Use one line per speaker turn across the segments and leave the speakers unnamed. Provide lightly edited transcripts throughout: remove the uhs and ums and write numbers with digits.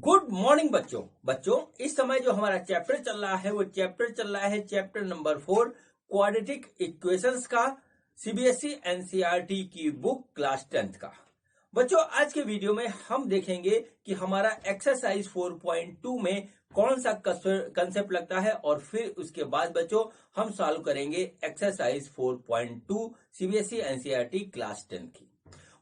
Good morning बच्चों इस समय जो हमारा चैप्टर चल रहा है वो चैप्टर नंबर 4 क्वाड्रेटिक इक्वेशंस का सीबीएसई एनसीईआरटी की बुक क्लास 10th का। बच्चों आज के वीडियो में हम देखेंगे कि हमारा एक्सरसाइज 4.2 में कौन सा कंसेप्ट लगता है और फिर उसके बाद बच्चों हम सॉल्व करेंगे एक्सरसाइज 4.2 सीबीएसई एनसीईआरटी क्लास 10 की।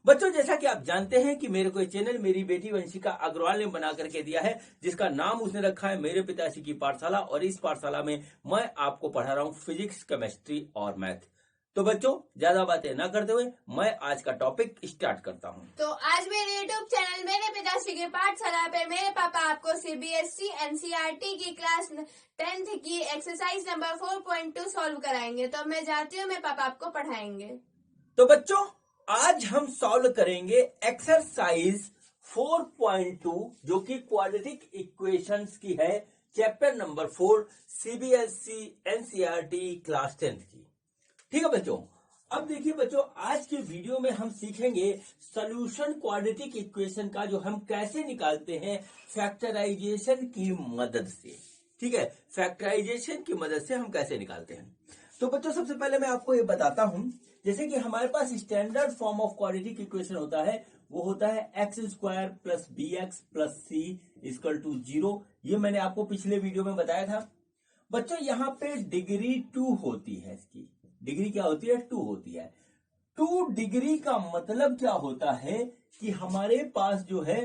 बच्चों जैसा कि आप जानते हैं कि मेरे को ये चैनल मेरी बेटी वंशिका अग्रवाल ने बना करके दिया है, जिसका नाम उसने रखा है मेरे पिताश्री की पाठशाला। और इस पाठशाला में मैं आपको पढ़ा रहा हूं फिजिक्स, केमिस्ट्री और मैथ। तो बच्चों ज्यादा बातें ना करते हुए मैं आज का टॉपिक स्टार्ट करता हूं।
तो आज मेरे यूट्यूब चैनल मेरे पिताश्री की पाठशाला पे मेरे पापा आपको सीबीएसई एनसीईआरटी की क्लास 10th की एक्सरसाइज नंबर 4.2 सॉल्व कराएंगे। तो मैं जाती हूँ, मेरे पापा आपको पढ़ाएंगे।
तो बच्चों आज हम सॉल्व करेंगे एक्सरसाइज 4.2 जो कि क्वाड्रेटिक इक्वेशंस की है, chapter number 4 CBSE NCERT class 10th की। ठीक है बच्चों, अब देखिए बच्चों आज के वीडियो में हम सीखेंगे सॉल्यूशन क्वाड्रेटिक इक्वेशन का, जो हम कैसे निकालते हैं फैक्टराइजेशन की मदद से। ठीक है, फैक्टराइजेशन की मदद से हम कैसे निकालते हैं। तो बच्चों सबसे पहले मैं आपको ये बताता हूं, जैसे कि हमारे पास standard form of quadratic equation होता है, वो होता है x square plus b x plus c equal to 0। ये मैंने आपको पिछले वीडियो में बताया था। बच्चों यहाँ पे डिग्री 2 होती है, इसकी डिग्री क्या होती है? 2 होती है। 2 डिग्री का मतलब क्या होता है कि हमारे पास जो है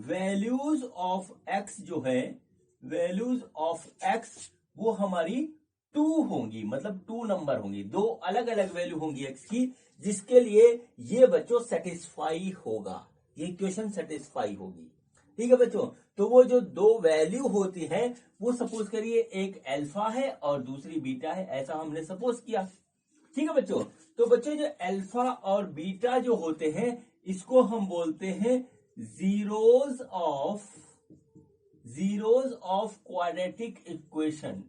वैल्यूज ऑफ एक्स जो है, वैल्यूज ऑफ एक्स वो हमारी 2 होंगी, मतलब 2 नंबर होंगी, 2 अलग अलग वैल्यू होंगी एक्स की, जिसके लिए ये बच्चों सेटिस्फाई होगा, ये इक्वेशन सेटिस्फाई होगी। ठीक है बच्चों, तो वो जो 2 वैल्यू होती है वो सपोज करिए एक अल्फा है और दूसरी बीटा है, ऐसा हमने सपोज किया। ठीक है बच्चों, तो बच्चों जो अल्फा और बीटा जो होते हैं इसको हम बोलते हैं जीरोज ऑफ क्वाड्रेटिक इक्वेशन।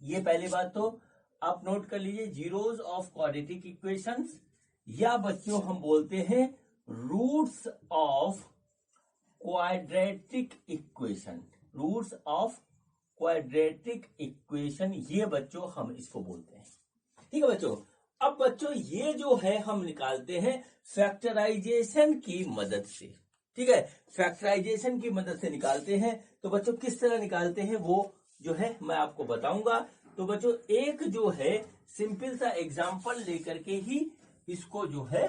ये पहली बात तो आप नोट कर लीजिए, जीरोज ऑफ क्वाड्रेटिक इक्वेशंस, या बच्चों हम बोलते हैं roots of quadratic equation. Roots of quadratic equation, ये बच्चों हम इसको बोलते हैं। ठीक है बच्चों, अब बच्चों ये जो है हम निकालते हैं फैक्टराइजेशन की मदद से। ठीक है, फैक्टराइजेशन की मदद से निकालते हैं। तो बच्चों किस तरह निकालते हैं वो जो है मैं आपको बताऊंगा। तो बच्चों एक जो है सिंपल सा एग्जांपल लेकर के ही इसको जो है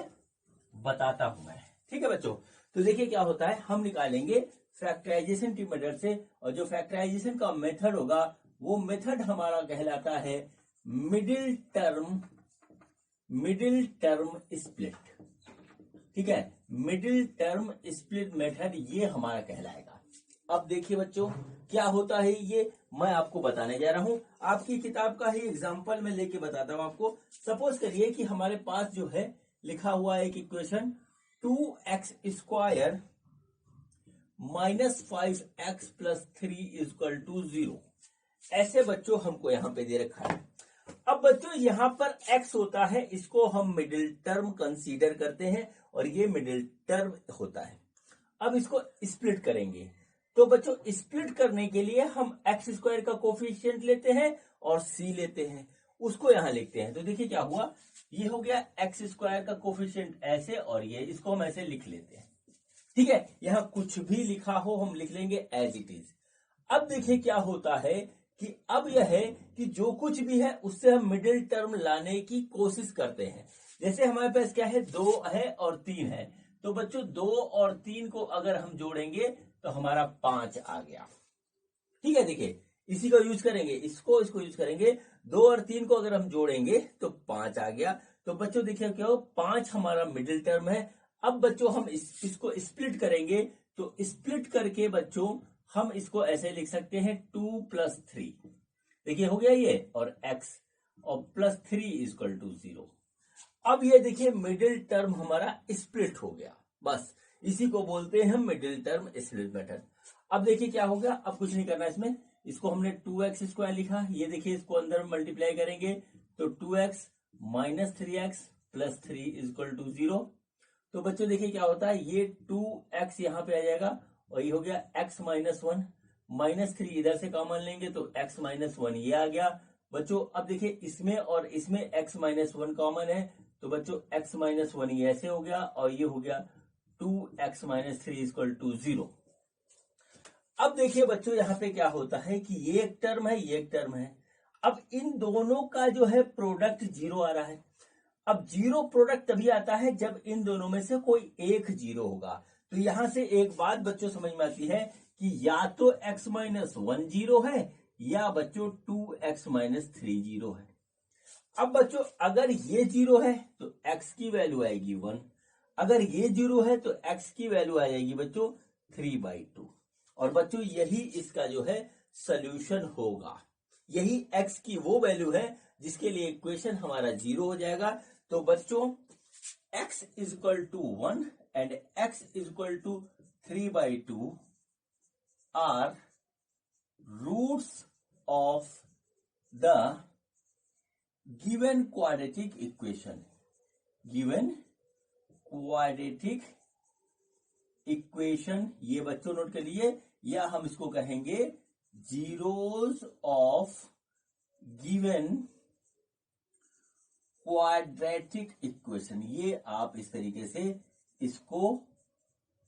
बताता हूं मैं। ठीक है बच्चों, तो देखिए क्या होता है, हम निकालेंगे फैक्टराइजेशन की मदद से, और जो फैक्टराइजेशन का मेथड होगा वो मेथड हमारा कहलाता है मिडिल टर्म स्प्लिट। ठीक है, मिडिल टर्म स्प्लिट मेथड ये हमारा कहलाएगा। अब देखिए बच्चों क्या होता है, ये मैं आपको बताने जा रहा हूं, आपकी किताब का ही एग्जांपल मैं लेके बताता हूं आपको। सपोज करिए कि हमारे पास जो है लिखा हुआ है एक equation 2x square minus 5x plus 3 equal to 0। ऐसे बच्चों हमको यहां पे दे रखा है। अब बच्चों यहां पर x होता है, इसको हम मिडिल टर्म कंसीडर करते हैं और ये मिडिल टर्म होता है। अब इसको स्प्लिट करेंगे, तो बच्चों स्प्लिट करने के लिए हम एक्स स्क्वायर का कोफिशिएंट लेते हैं और c लेते हैं, उसको यहां लिखते हैं। तो देखिए क्या हुआ, ये हो गया एक्स स्क्वायर का कोफिशिएंट ऐसे, और ये इसको हम ऐसे लिख लेते हैं। ठीक है, यहां कुछ भी लिखा हो हम लिख लेंगे एज इट इज। अब देखिए क्या होता है कि अब यह है कि जो कुछ भी है उससे हम मिडिल टर्म लाने की कोशिश करते हैं। जैसे हमारे पास क्या है, 2 है और 3 है, तो बच्चों 2 और 3 को अगर हम जोड़ेंगे तो हमारा 5 आ गया। ठीक है, देखिए इसी को यूज करेंगे, इसको यूज करेंगे। 2 और 3 को अगर हम जोड़ेंगे तो 5 आ गया। तो बच्चों देखिए क्या हो, 5 हमारा मिडिल टर्म है। अब बच्चों हम इसको स्प्लिट करेंगे, तो स्प्लिट करके बच्चों हम इसको ऐसे लिख सकते हैं 2 प्लस 3। देखिए हो गया ये, और x और प्लस 3 इक्वल टू 0। अब ये देखिए मिडिल टर्म हमारा स्प्लिट हो गया, बस इसी को बोलते हैं हम मिडिल टर्म स्प्लिट मेथड। अब देखिए क्या हो गया, अब कुछ नहीं करना इसमें, इसको हमने 2x स्क्वायर लिखा, ये देखिए इसको अंदर मल्टीप्लाई करेंगे तो 2x minus 3x plus 3 equal to 0। तो बच्चों देखिए क्या होता है, ये 2x यहां पे आ जाएगा और ये हो गया x माइनस 1, -3 इधर से कॉमन लेंगे तो x माइनस 1 ये आ गया बच्चों। अब देखिए इसमें और इसमें x माइनस 1 कॉमन है तो बच्चों x माइनस 1 ये ऐसे हो गया और ये हो गया 2x माइनस 3 इक्वल टू 0। अब देखिए बच्चों यहाँ पे क्या होता है कि ये एक टर्म है, ये एक टर्म है। अब इन दोनों का जो है प्रोडक्ट 0 आ रहा है। अब 0 प्रोडक्ट तभी आता है जब इन दोनों में से कोई एक 0 होगा। तो यहां से एक बात बच्चों समझ में आती है कि या तो x माइनस 1 0 है या बच्चों 2x माइनस 3 0 है। अब बच्चों अगर ये 0 है तो x की वैल्यू आएगी 1, अगर ये 0 है तो x की वैल्यू आ जाएगी बच्चों 3/2। और बच्चों यही इसका जो है सॉल्यूशन होगा। यही x की वो वैल्यू है जिसके लिए इक्वेशन हमारा 0 हो जाएगा। तो बच्चों x is equal to 1 and x is equal to 3/2 are roots of the given quadratic equation. Given quadratic equation ये बच्चों नोट कर लिए, या हम इसको कहेंगे zeros of given quadratic equation. ये आप इस तरीके से इसको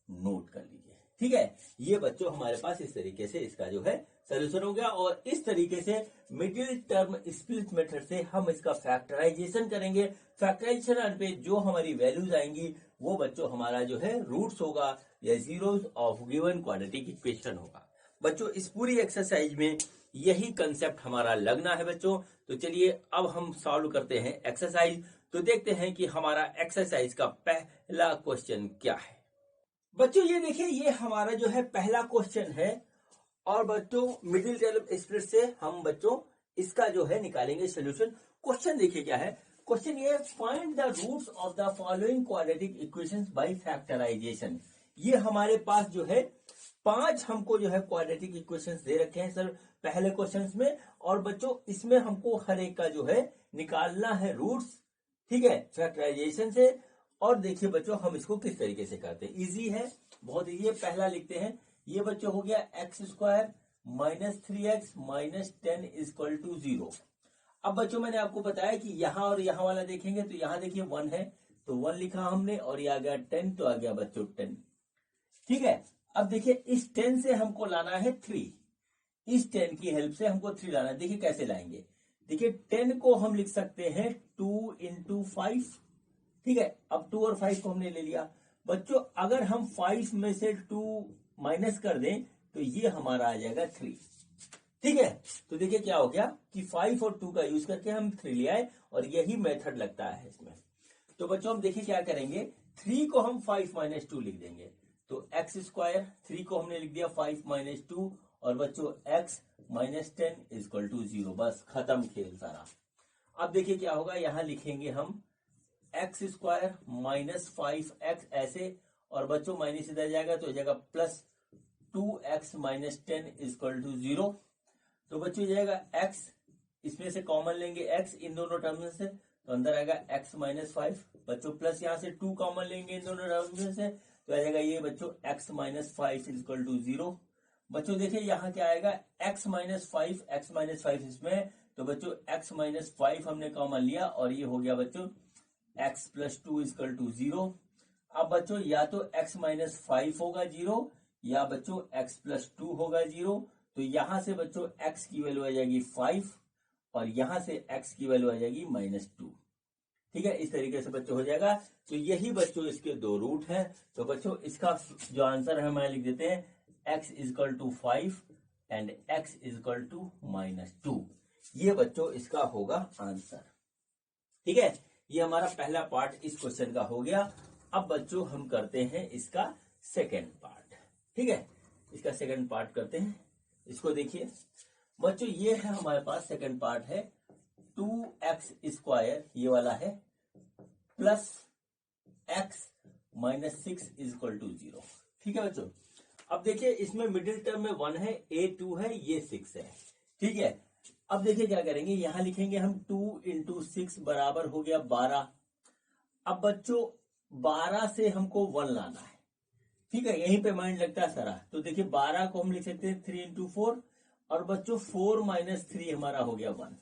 नोट कर लीजिए, ठीक है। ये बच्चों हमारे पास इस तरीके से इसका जो है सॉल्यूशन हो गया। और इस तरीके से मिडिल टर्म स्प्लिट मेथड से हम इसका फैक्टराइजेशन करेंगे। फैक्टराइजेशन पे जो हमारी वैल्यूज आएंगी वो बच्चों हमारा जो है रूट्स होगा या zeros of given quadratic equation होगा। बच्चों इस पूरी एक्सरसाइज में यही कंसेप्ट हमारा लगना है बच्चों। तो चलिए अब हम सॉल्व करते हैं एक्सरसाइज। तो देखते हैं कि हमारा एक्सरसाइज का पहला क्वेश्चन क्या है। बच्चों ये देखिए ये हमारा जो है पहला क्वेश्चन है और बच्चों मिडिल टर्म स्प्लिट से हम बच्चों इसका जो है निकालेंगे सोल्यूशन। क्वेश्चन देखिए क्या है। क्वेश्चन ये find the roots of the following quadratic equations by factorization. ये हमारे पास जो है 5 हमको जो है क्वाड्रेटिक इक्वेशंस दे रखे हैं सर पहले क्वेश्चंस में। और बच्चों इसमें हमको हर एक का जो है निकालना है रूट्स, ठीक है, फैक्टराइजेशन से। और देखिए बच्चों हम इसको किस तरीके से करते हैं, इजी है, बहुत इजी है। पहला लिखते हैं, ये बच्चों हो गया x square minus 3x minus 10 equal to 0। अब बच्चों मैंने आपको बताया कि यहां और यहां वाला देखेंगे तो यहां देखिए 1 है तो 1 लिखा हमने, और ये आ गया 10 तो आ गया बच्चों 10, ठीक है। अब देखिए इस 10 से हमको लाना है 3, इस 10 की हेल्प से हमको 3 लाना है। देखिए कैसे लाएंगे, देखिए 10 को हम लिख सकते हैं 2 इंटू 5, ठीक है। अब 2 और 5 को हमने ले लिया बच्चों। अगर हम 5 में से 2 माइनस कर दें तो ये हमारा आ जाएगा 3, ठीक है। तो देखिए क्या हो गया कि 5 और 2 का यूज करके हम 3 ले आए और यही मेथड लगता है इसमें। तो बच्चों हम देखिए क्या करेंगे, 3 को हम 5 माइनस 2 लिख देंगे तो एक्स स्क्वायर, 3 को हमने लिख दिया 5 माइनस 2 और बच्चों x माइनस 10 इक्वल टू 0। बस खत्म खेल सारा। अब देखिए क्या होगा, यहां लिखेंगे हम एक्स स्क्वायर माइनस 5x ऐसे, और बच्चों माइनस इधर जाएगा तो हो जाएगा plus 2x minus 10 equal to 0। तो बच्चों जाएगा x, इसमें से कॉमन लेंगे x इन दोनों टर्म्स से तो अंदर आएगा x माइनस 5 बच्चों, प्लस यहाँ से 2 कॉमन लेंगे इन दोनों टर्म्स से तो आ जाएगा ये बच्चों x माइनस 5 इक्वल टू 0। बच्चों देखिए यहाँ क्या आएगा x माइनस 5 इसमें, तो बच्चों x माइनस 5 हमने कॉमन लिया और ये हो गया बच्चों x प्लस 2 इक्वल टू 0। अब बच्चों या तो x माइनस 5 होगा 0 या बच्चों x प्लस 2 होगा 0। तो यहां से बच्चों x की वैल्यू आ जाएगी 5 और यहां से x की वैल्यू आ जाएगी माइनस 2, ठीक है। इस तरीके से बच्चों हो जाएगा। तो यही बच्चों इसके 2 रूट हैं। तो बच्चों इसका जो आंसर है हमें लिख देते हैं x equal to 5 and x equal to minus 2। ये बच्चों इसका होगा आंसर, ठीक है। ये हमारा पहला पार्ट इस क्वेश्चन का हो गया। अब बच्चों हम करते हैं इसका सेकेंड पार्ट, ठीक है। इसका सेकेंड पार्ट करते हैं। इसको देखिए बच्चों, ये है हमारे पास सेकेंड पार्ट है 2x स्क्वायर ये वाला है plus x minus 6 equal to 0, ठीक है बच्चों। अब देखिए इसमें मिडिल टर्म में 1 है, a2 है, ये 6 है, ठीक है। अब देखिए क्या करेंगे, यहां लिखेंगे हम 2 इंटू 6 बराबर हो गया 12। अब बच्चों 12 से हमको 1 लाना है, ठीक है, यहीं पे माइंड लगता है सारा। तो देखिए 12 को हम लिख सकते हैं 3 इंटू 4, और बच्चों 4 माइनस 3 हमारा हो गया 1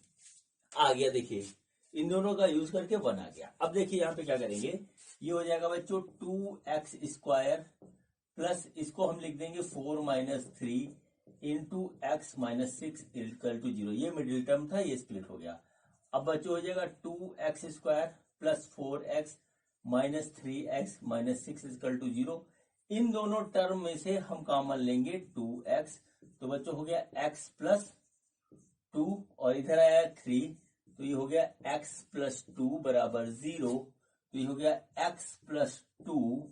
आ गया। देखिए इन दोनों का यूज करके 1 आ गया। अब देखिए यहाँ पे क्या करेंगे, ये हो जाएगा बच्चों 2x स्क्वायर प्लस इसको हम लिख देंगे 4 minus 3 into x minus 6 equal to 0। ये मिडिल टर्म था, ये स्प्लिट हो गया। अब बच्चों हो जाएगा 2x square plus 4x minus 3x minus 6 equal to 0। इन दोनों टर्म में से हम कॉमन लेंगे 2x, तो बच्चों हो गया x प्लस 2 और इधर आया 3, तो ये हो गया x प्लस 2 बराबर 0। तो ये हो गया x प्लस 2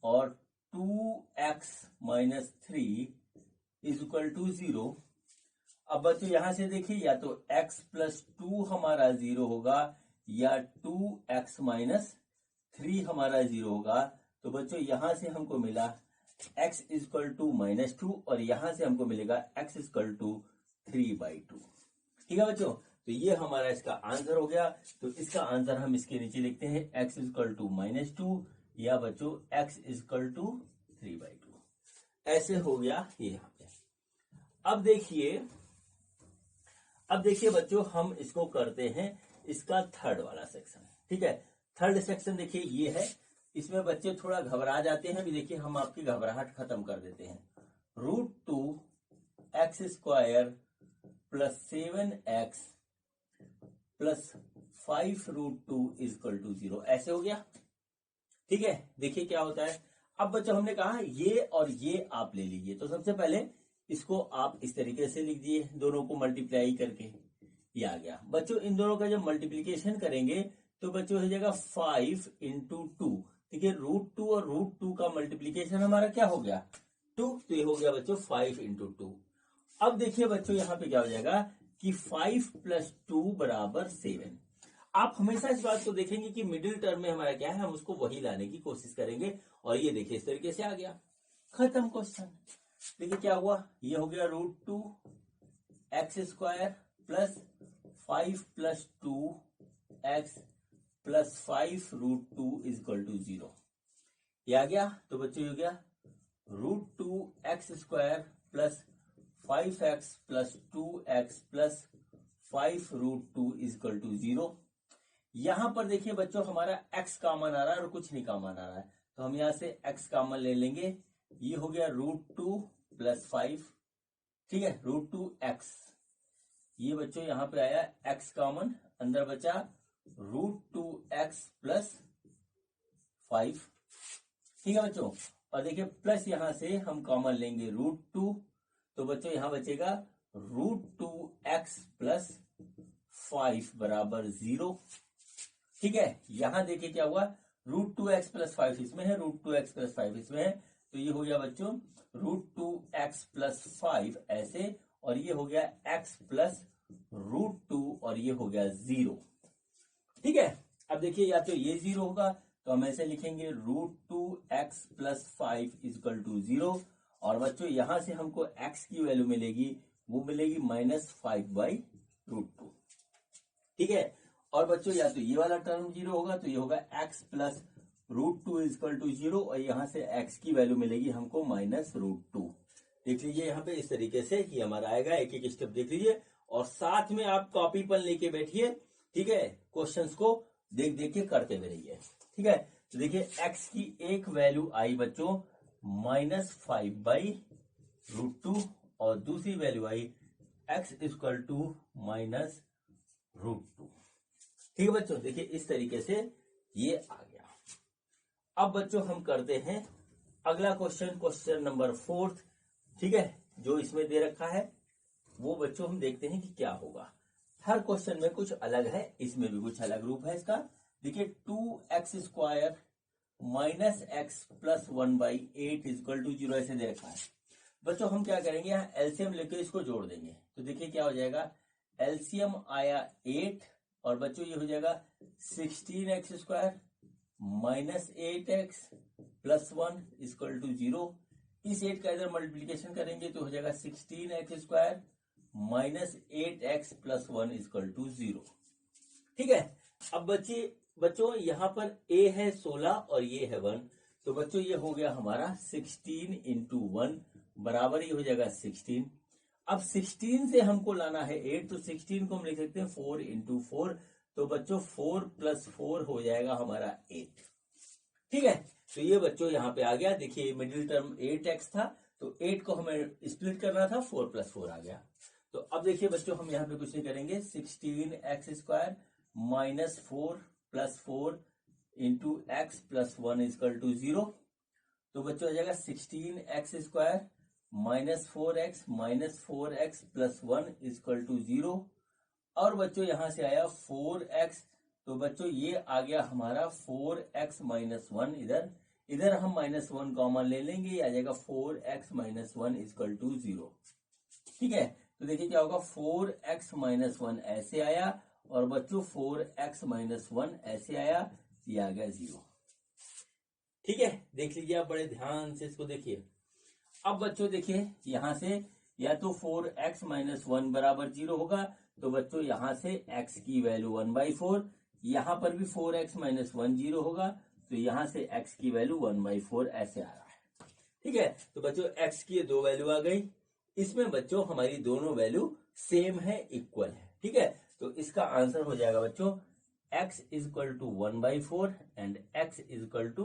और 2x minus 3 is equal to 0। अब बच्चों यहां से देखिए, या तो x प्लस 2 हमारा 0 होगा या 2x माइनस 3 हमारा 0 होगा। तो बच्चों यहां से हमको मिला x इक्वल टू माइनस 2 और यहां से हमको मिलेगा x इक्वल टू 3/2। ठीक है बच्चों, तो ये हमारा इसका आंसर हो गया। तो इसका आंसर हम इसके नीचे लिखते हैं x इक्वल टू माइनस 2 या बच्चों x इक्वल टू 3/2। ऐसे हो गया ये यहाँ पे। अब देखिए बच्चों, हम इसको करते हैं इसका थर्ड वाला सेक्शन। ठीक है, थर्ड सेक्शन देखिए ये है। इसमें बच्चे थोड़ा घबरा जाते हैं, भी देखिए हम आपकी घबराहट खत्म कर देते हैं। √2x square plus 7x plus 5√2 equal to 0, ऐसे हो गया। ठीक है, देखिए क्या होता है। अब बच्चों हमने कहा ये और ये आप ले लीजिए, तो सबसे पहले इसको आप इस तरीके से लिख दिए, दोनों को मल्टीप्लाई करके, ये आ गया। बच्चों इन दोनों का जब मल्टीप्लीकेशन करेंगे तो बच्चों हो जाएगा 5 इंटू 2। देखिए √2 और √2 का मल्टीप्लीकेशन हमारा क्या हो गया 2, तो ये हो गया बच्चों 5 इंटू 2। अब देखिए बच्चों यहाँ पे क्या हो जाएगा कि 5 प्लस 2 बराबर 7। आप हमेशा इस बात को देखेंगे कि मिडिल टर्म में हमारा क्या है, हम उसको वही लाने की कोशिश करेंगे। और ये देखिए इस तरीके से आ गया, खत्म क्वेश्चन। देखिए क्या हुआ, ये हो गया √2x square plus 5 plus 2x plus 5√2 equal to 0, ये आ गया। तो बच्चों ये हो गया √2x square plus 5x plus 2x plus 5√2 equal to 0। यहां पर देखिए बच्चों हमारा x कॉमन आ रहा है और कुछ नहीं कॉमन आ रहा है, तो हम यहां से x कॉमन ले लेंगे। ये हो गया √2 प्लस 5, ठीक है, √2x। ये बच्चों यहां पे आया x कॉमन, अंदर बचा √2x प्लस 5। ठीक है बच्चों, और देखिए प्लस यहां से हम कॉमन लेंगे √2, तो बच्चों यहां बचेगा √2x प्लस 5 बराबर 0। ठीक है, यहां देखिए क्या हुआ, √2x प्लस 5 इसमें है, √2x प्लस 5 इसमें है, तो ये हो गया बच्चों √2x प्लस 5 ऐसे, और ये हो गया x प्लस √2 और ये हो गया 0। ठीक है, अब देखिए या तो ये 0 होगा तो हम ऐसे लिखेंगे √2x प्लस 5 इक्वल टू 0, और बच्चों यहां से हमको x की वैल्यू मिलेगी, वो मिलेगी -5/√2। ठीक है, और बच्चों या तो ये वाला टर्म 0 होगा तो ये होगा x प्लस √2 इक्वल टू 0, और यहां से x की वैल्यू मिलेगी हमको -√2। देख लीजिए यहाँ पे इस तरीके से ही हमारा आएगा। एक एक स्टेप देख लीजिए और साथ में आप कॉपी पेन लेके बैठिए। ठीक है, क्वेश्चंस को देख देख के करते हुए रहिए। ठीक है, तो देखिए x की एक वैल्यू आई बच्चों -5/√2 और दूसरी वैल्यू आई x इक्वल टू -√2। ठीक है बच्चों, देखिए इस तरीके से ये आ गया। अब बच्चों हम करते हैं अगला क्वेश्चन, क्वेश्चन नंबर 4। ठीक है, जो इसमें दे रखा है वो बच्चों हम देखते हैं कि क्या होगा। हर क्वेश्चन में कुछ अलग है, इसमें भी कुछ अलग रूप है इसका। देखिए 2x square minus x plus 1/8 equal to 0 ऐसे दे रखा है। बच्चों हम क्या करेंगे, यहाँ एलसीएम लेकर इसको जोड़ देंगे। तो देखिए क्या हो जाएगा, एलसीएम आया 8 और बच्चों ये हो जाएगा 16x square minus 8x plus 1 equal to 0। इस 8 का इधर मल्टीप्लीकेशन करेंगे तो हो जाएगा 16x square minus 8x plus 1 equal to 0। ठीक है, अब बच्चों यहाँ पर a है 16 और ये है 1, तो बच्चों ये हो गया हमारा 16 इंटू 1 बराबर ही हो जाएगा 16। अब 16 से हमको लाना है 8, तो 16 को हम लिख सकते हैं 4 इंटू 4। तो बच्चों 4 प्लस 4 हो जाएगा हमारा 8। ठीक है, तो ये बच्चों यहाँ पे आ गया। देखिए मिडिल टर्म 8x था, तो 8 को हमें स्प्लिट करना था, 4 प्लस 4 आ गया। तो अब देखिए बच्चों हम यहाँ पे कुछ नहीं करेंगे, 16x² minus 4 plus 4 into x plus 1 equal to 0। तो बच्चों आ जाएगा 16x² minus 4x minus 4x plus 1 equal to 0। और बच्चों यहां से आया 4x, तो बच्चों ये आ गया हमारा 4x माइनस 1। इधर हम माइनस 1 कॉमन ले लेंगे, ये आ जाएगा 4x माइनस 1 इजकल टू 0। ठीक है, तो देखिए क्या होगा, 4x माइनस 1 ऐसे आया और बच्चों 4x माइनस 1 ऐसे आया, ये आ गया 0। ठीक है, देख लीजिए आप बड़े ध्यान से इसको देखिए। अब बच्चों देखिए यहां से या तो 4x माइनस 1 बराबर 0 होगा, तो बच्चों यहां से x की वैल्यू 1/4, यहां पर भी 4x माइनस 1 0 होगा, तो यहां से x की वैल्यू 1/4 ऐसे आ रहा है। ठीक है, तो बच्चों x की दो वैल्यू आ गई, इसमें बच्चों हमारी दोनों वैल्यू सेम है, इक्वल है। ठीक है, तो इसका आंसर हो जाएगा बच्चों x is equal to 1/4 and x is equal to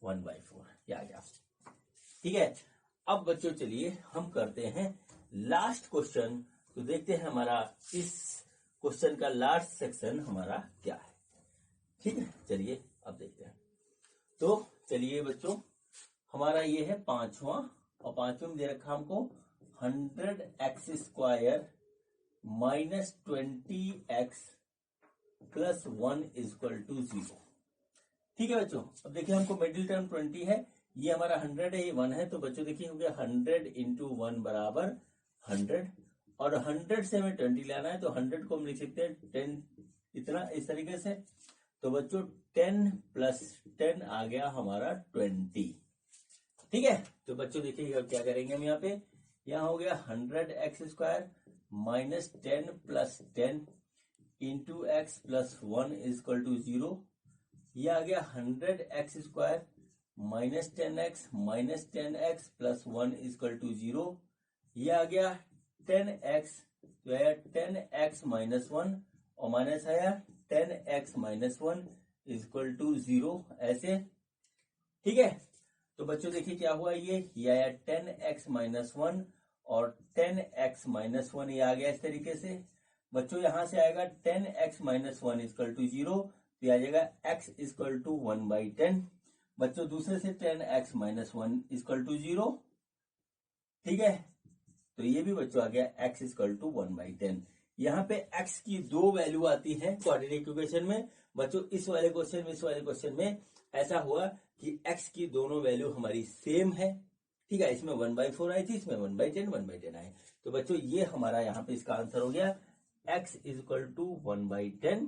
1/4, ये आ गया। ठीक है, अब बच्चों चलिए हम करते हैं लास्ट क्वेश्चन। तो देखते हैं हमारा इस क्वेश्चन का लास्ट सेक्शन हमारा क्या है। ठीक है, चलिए अब देखते हैं। तो चलिए बच्चों हमारा ये है पांचवा, और पांचवें में दे रखा हमको 100x² minus 20x plus 1 is equal to 0। ठीक है बच्चों, अब देखिए हमको मिडिल टर्म 20 है, ये हमारा 100 है, ये 1 है, तो बच्चों देखिए हो गया 100 इंटू 1 बराबर 100, और 100 से हमें 20 लाना है, तो 100 को हम लिख सकते हैं 10 इतना, इस तरीके से। तो बच्चों 10 प्लस 10 आ गया हमारा 20। ठीक है, तो बच्चों देखिए क्या करेंगे हम यहाँ पे, यहाँ हो गया 100x² minus 10 plus 10 into x plus 1 is equal to 0। ये आ गया 100x² minus 10x minus 10x plus 1 is equal to 0। ये आ गया 10x, तो आया 10x माइनस 1 और माइनस आया 10x माइनस 1 इजक्वल टू 0 ऐसे। ठीक है, तो बच्चों देखिए क्या हुआ, ये आया 10x माइनस 1 और 10x माइनस 1, ये आ गया इस तरीके से। बच्चों यहां से आएगा 10x माइनस 1 इजक्वल टू 0, तो आ जाएगा x इजक्वल टू 1/10। बच्चों दूसरे से 10x माइनस 1 इजक्वल टू 0। ठीक है, तो ये भी बच्चों आ गया x इजक्वल टू 1/10। यहाँ पे x की दो वैल्यू आती है क्वाड्रेटिक इक्वेशन में। बच्चों इस वाले क्वेश्चन में, इस वाले क्वेश्चन में ऐसा हुआ कि x की दोनों वैल्यू हमारी सेम है। ठीक है, इसमें 1/4 आई थी, इसमें 1/10 आए, तो बच्चों ये हमारा यहाँ पे इसका आंसर हो गया x is equal to 1/10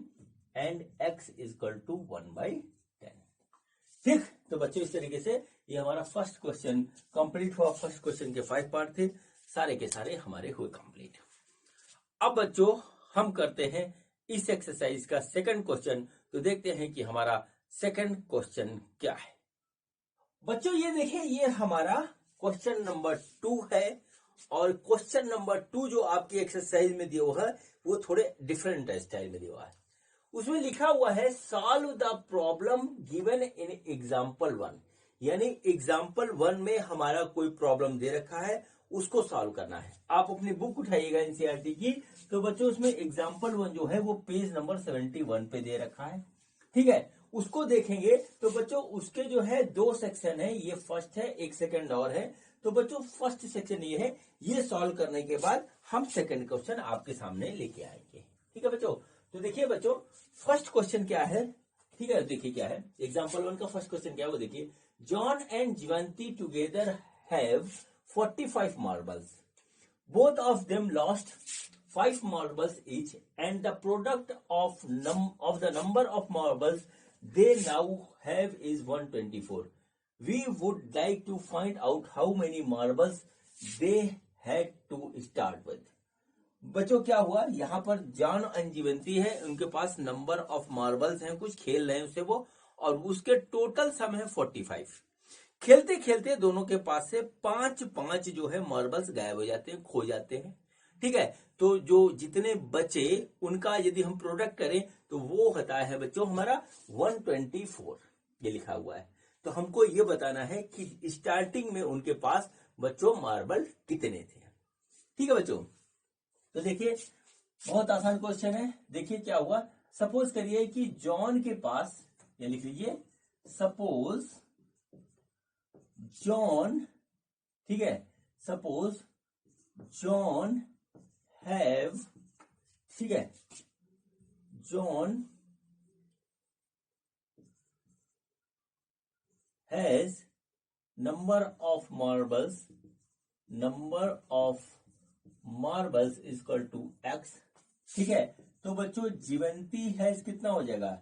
and x is equal to 1/10। ठीक, तो बच्चों इस तरीके से ये हमारा फर्स्ट क्वेश्चन कंप्लीट हुआ। फर्स्ट क्वेश्चन के 5 पार्ट थे, सारे के सारे हमारे हुए कंप्लीट। अब बच्चों हम करते हैं इस एक्सरसाइज का सेकंड क्वेश्चन, तो देखते हैं कि हमारा सेकंड क्वेश्चन क्या है। बच्चों ये देखिए, ये हमारा क्वेश्चन नंबर 2 है, और क्वेश्चन नंबर 2 जो आपकी एक्सरसाइज में दिया हुआ है वो थोड़े डिफरेंट स्टाइल में दिया हुआ है। उसमें लिखा हुआ है solve the problem given in example 1, यानी एग्जाम्पल 1 में हमारा कोई प्रॉब्लम दे रखा है, उसको सॉल्व करना है। आप अपनी बुक उठाइएगा एनसीईआरटी की, तो बच्चों उसमें एग्जाम्पल 1 जो है वो पेज नंबर 71 पे दे रखा है। ठीक है, उसको देखेंगे तो बच्चों उसके जो है 2 सेक्शन है, ये फर्स्ट है, एक सेकंड और है। तो बच्चों फर्स्ट सेक्शन ये है, ये सॉल्व करने के बाद हम सेकंड क्वेश्चन आपके सामने लेके आएंगे। ठीक है बच्चों, तो देखिए बच्चों फर्स्ट क्वेश्चन क्या है। ठीक है, देखिए क्या है एग्जाम्पल 1 का फर्स्ट क्वेश्चन क्या है वो देखिए। John and Jeevanti together have 45 marbles, both of them lost 5 marbles each, and the product of the number of marbles they now have is 124. We would like to find out how many marbles they had to start with. बच्चों क्या हुआ, यहाँ पर John and जीवंती है, उनके पास number of marbles हैं, कुछ खेल रहे हैं उससे वो, और उसके टोटल सम है 45। खेलते खेलते दोनों के पास से 5 जो है मार्बल्स गायब हो जाते हैं, खो जाते हैं। ठीक है, तो जो जितने बचे उनका यदि हम प्रोडक्ट करें तो वो होता है बच्चों हमारा 124, ये लिखा हुआ है। तो हमको ये बताना है कि स्टार्टिंग में उनके पास बच्चों मार्बल कितने थे। ठीक है बच्चों, तो देखिए बहुत आसान क्वेश्चन है। देखिए क्या हुआ, सपोज करिए कि जॉन के पास, ये लिख लीजिए, सपोज जॉन, ठीक है, सपोज जॉन हैव, ठीक है, John has number of marbles equal to x. ठीक है, तो बच्चों जीवंती हैज कितना हो जाएगा,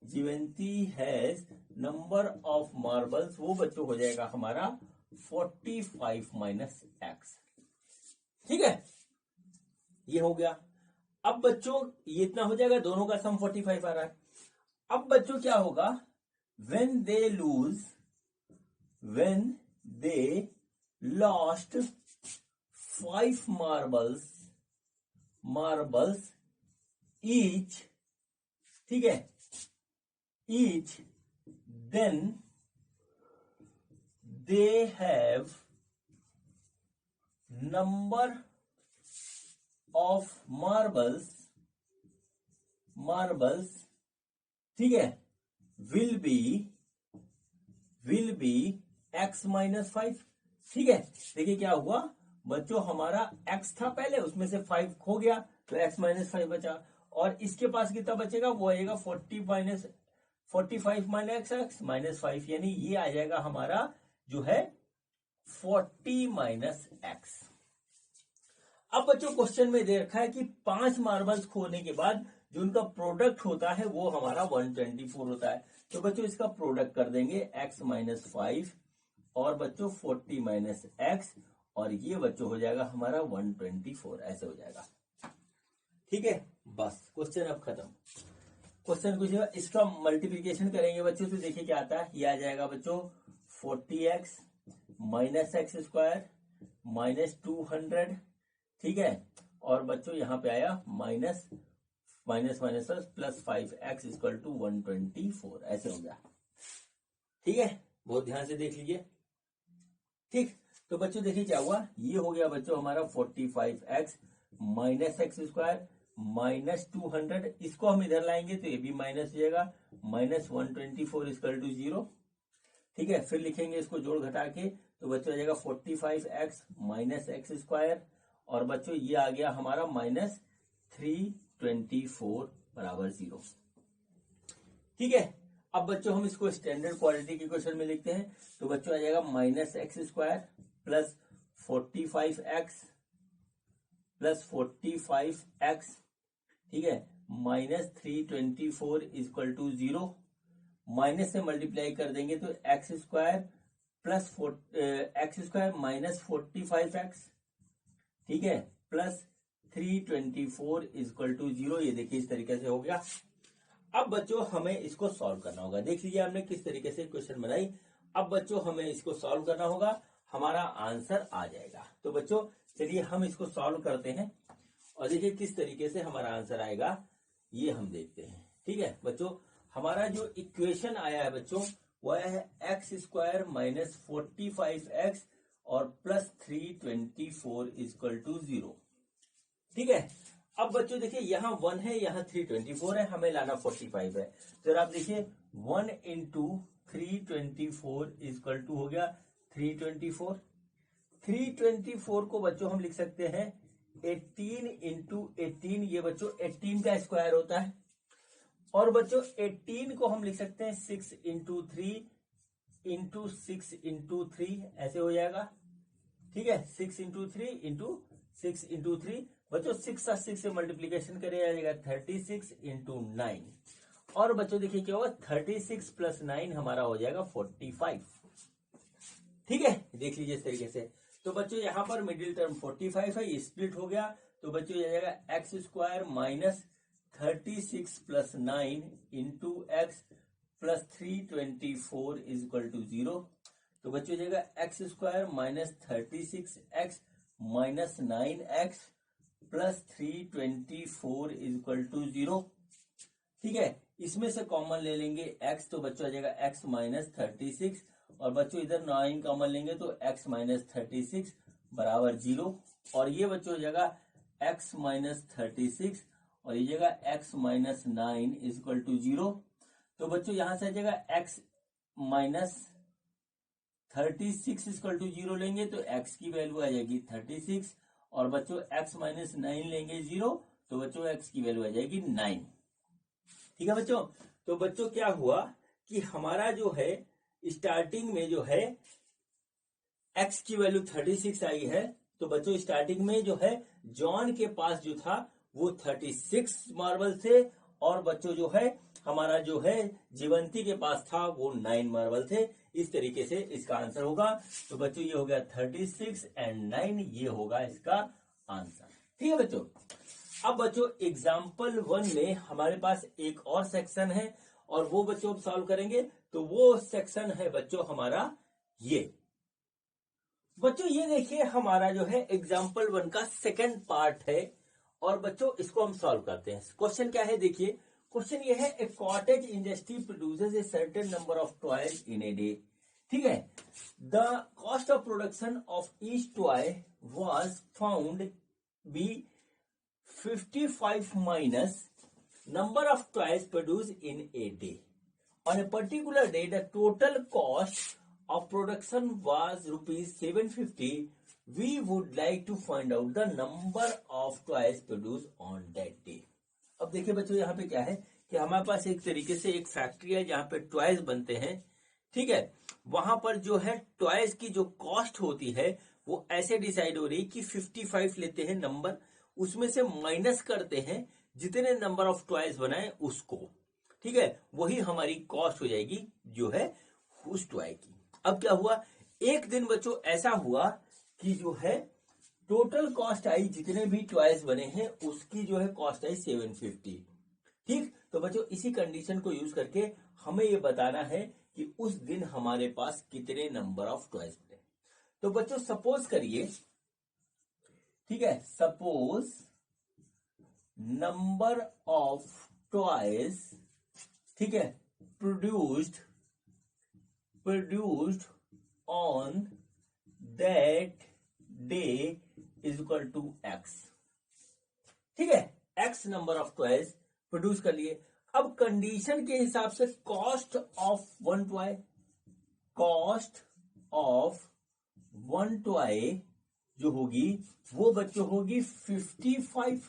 Jivanti has number of marbles, वो बच्चों हो जाएगा हमारा 45 माइनस एक्स। ठीक है, ये हो गया। अब बच्चों ये इतना हो जाएगा, दोनों का सम 45 आ रहा है। अब बच्चों क्या होगा, when they lost 5 marbles each, ठीक है, each, then they have number of marbles, ठीक है, will be x माइनस 5। ठीक है, देखिए क्या हुआ बच्चों, हमारा x था पहले, उसमें से 5 खो गया तो x माइनस 5 बचा, और इसके पास कितना बचेगा, वो आएगा 45 माइनस x माइनस 5, यानी ये आ जाएगा हमारा जो है 40 माइनस x। अब बच्चों क्वेश्चन में दे रखा है कि 5 मार्बल्स खोने के बाद जो उनका प्रोडक्ट होता है वो हमारा 124 होता है। तो बच्चों इसका प्रोडक्ट कर देंगे x माइनस 5 और बच्चों 40 माइनस x, और ये बच्चों हो जाएगा हमारा 124, ऐसे हो जाएगा। ठीक है, बस क्वेश्चन अब खत्म। क्वेश्चन कुछ इसका मल्टीप्लीकेशन करेंगे बच्चों, तो देखिए क्या आता है, ये आ जाएगा बच्चों 40x minus x square minus 200, ठीक है, और बच्चों यहाँ पे आया minus plus 5x equal to 124, ऐसे हो गया। ठीक है, बहुत ध्यान से देख लीजिए। ठीक, तो बच्चों देखिए क्या हुआ, ये हो गया बच्चों हमारा 45x minus x square minus 200, इसको हम इधर लाएंगे तो ये भी माइनस हो जाएगा, माइनस 124 इक्वल टू 0। ठीक है, फिर लिखेंगे इसको जोड़ घटा के, तो बच्चों आ जाएगा 45x माइनस एक्स स्क्वायर, और बच्चों ये आ गया हमारा माइनस 324 बराबर 0। ठीक है, अब बच्चों हम इसको स्टैंडर्ड क्वालिटी के क्वेश्चन में लिखते हैं, तो बच्चों आ जाएगा minus x square plus 45x, ठीक है, माइनस 324 इक्वल टू 0, माइनस से मल्टीप्लाई कर देंगे तो एक्स स्क्वायर माइनस 45x, ठीक है, प्लस 324 इक्वल टू 0। ये देखिए इस तरीके से हो गया। अब बच्चों हमें इसको सॉल्व करना होगा। देख लीजिए हमने किस तरीके से क्वेश्चन बनाई। अब बच्चों हमें इसको सॉल्व करना होगा, हमारा आंसर आ जाएगा। तो बच्चों चलिए हम इसको सॉल्व करते हैं और देखिए किस तरीके से हमारा आंसर आएगा, ये हम देखते हैं। ठीक है बच्चों, हमारा जो इक्वेशन आया है बच्चों वह है एक्स स्क्वायर माइनस 45x और प्लस 324 इक्वल टू 0। ठीक है, अब बच्चों देखिए यहाँ 1 है, यहाँ 324 है, हमें लाना 45 है। तो आप देखिए 1 इंटू 324 इक्वल टू हो गया 324। 324 को बच्चों हम लिख सकते हैं 18 इंटू 18, ये बच्चों 18 का स्क्वायर होता है। और बच्चों 18 को हम लिख सकते हैं 6 इंटू 3 इंटू 6 इंटू 3, ऐसे हो जाएगा। ठीक है, 6 इंटू 3 इंटू 6 इंटू 3, बच्चों 6 और 6 से मल्टीप्लीकेशन करें आ जाएगा 36 इंटू 9। और बच्चों देखिए क्या होगा, 36 प्लस 9 हमारा हो जाएगा 45। ठीक है, देख लीजिए इस तरीके से। तो बच्चों यहाँ पर मिडिल टर्म 45 है, ये स्प्लिट हो गया, तो बच्चों ये जाएगा x square minus 36 plus 9 into x plus 324 is equal to 0। तो बच्चों हो जाएगा x square minus 36x minus 9x plus 324 is equal to 0। ठीक है, इसमें से कॉमन ले लेंगे x, तो बच्चों आ जाएगा x माइनस 36 और बच्चों इधर 9 कॉमन लेंगे तो x माइनस 36 बराबर 0 और ये बच्चों हो जाएगा x माइनस 36 और ये जगह x minus 9 is equal to 0। तो बच्चों यहां से आ जाएगा x माइनस 36 इक्वल टू 0 लेंगे तो x की वैल्यू आ जाएगी 36 और बच्चों x माइनस 9 लेंगे 0 तो बच्चों x की वैल्यू आ जाएगी 9। ठीक है बच्चों, तो बच्चों क्या हुआ कि हमारा जो है स्टार्टिंग में जो है x की वैल्यू 36 आई है, तो बच्चों स्टार्टिंग में जो है जॉन के पास जो था वो 36 मार्बल थे और बच्चों जो है हमारा जो है जीवंती के पास था वो 9 मार्बल थे। इस तरीके से इसका आंसर होगा। तो बच्चों ये हो गया 36 एंड 9, ये होगा इसका आंसर। ठीक है बच्चों, अब बच्चों एग्जाम्पल 1 में हमारे पास एक और सेक्शन है और वो बच्चों अब सॉल्व करेंगे। तो वो सेक्शन है बच्चों हमारा ये। बच्चों ये देखिए हमारा जो है एग्जाम्पल 1 का सेकंड पार्ट है और बच्चों इसको हम सॉल्व करते हैं। क्वेश्चन क्या है देखिए, क्वेश्चन ये है a cottage industry produces a certain number of toys in a day. ठीक है, the cost of production of each toy was found be 55 minus number of toys produced in a day. On a particular day, the total cost of production was rupees 750. We would like to find out the number of toys produced on that day. अब देखिए बच्चों यहाँ पे क्या है कि हमारे पास एक तरीके से एक फैक्ट्री है जहाँ पे टॉयज बनते हैं। ठीक है, वहां पर जो है टॉयज की जो कॉस्ट होती है वो ऐसे डिसाइड हो रही है कि 55 लेते हैं नंबर, उसमें से माइनस करते हैं जितने नंबर ऑफ टॉयज बनाए उसको। ठीक है, वही हमारी कॉस्ट हो जाएगी जो है उस टॉय की। अब क्या हुआ, एक दिन बच्चों ऐसा हुआ कि जो है टोटल कॉस्ट आई जितने भी टॉयज बने हैं उसकी जो है कॉस्ट आई 750। ठीक, तो बच्चों इसी कंडीशन को यूज करके हमें ये बताना है कि उस दिन हमारे पास कितने नंबर ऑफ टॉयज बने। तो बच्चों सपोज करिए, ठीक है, सपोज नंबर ऑफ टॉयज, ठीक है, produced on that day is equal to x. ठीक है, x number of toys produce कर लिए। अब कंडीशन के हिसाब से cost of one toy, cost of one toy जो होगी वो बच्चों होगी 55।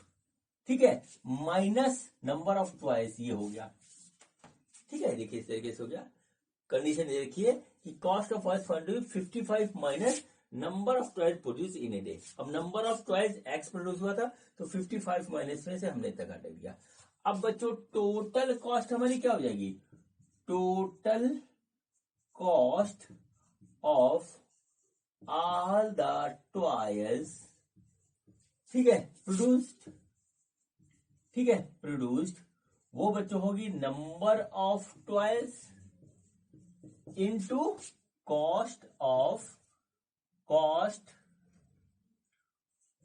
ठीक है, माइनस नंबर ऑफ टॉयज ये हो गया। ठीक है, देखिए इस तरीके से हो गया। कंडीशन ये देखिए कि cost of toys found 55 minus number of toys produce in a day. अब number of toys x produce हुआ था तो 55 माइनस में से हमने तक हटा दिया। अब बच्चों टोटल कॉस्ट हमारी क्या हो जाएगी, total cost of all the toys, ठीक है, प्रोड्यूस्ड, ठीक है, प्रोड्यूस्ड, वो बच्चों होगी number of toys into cost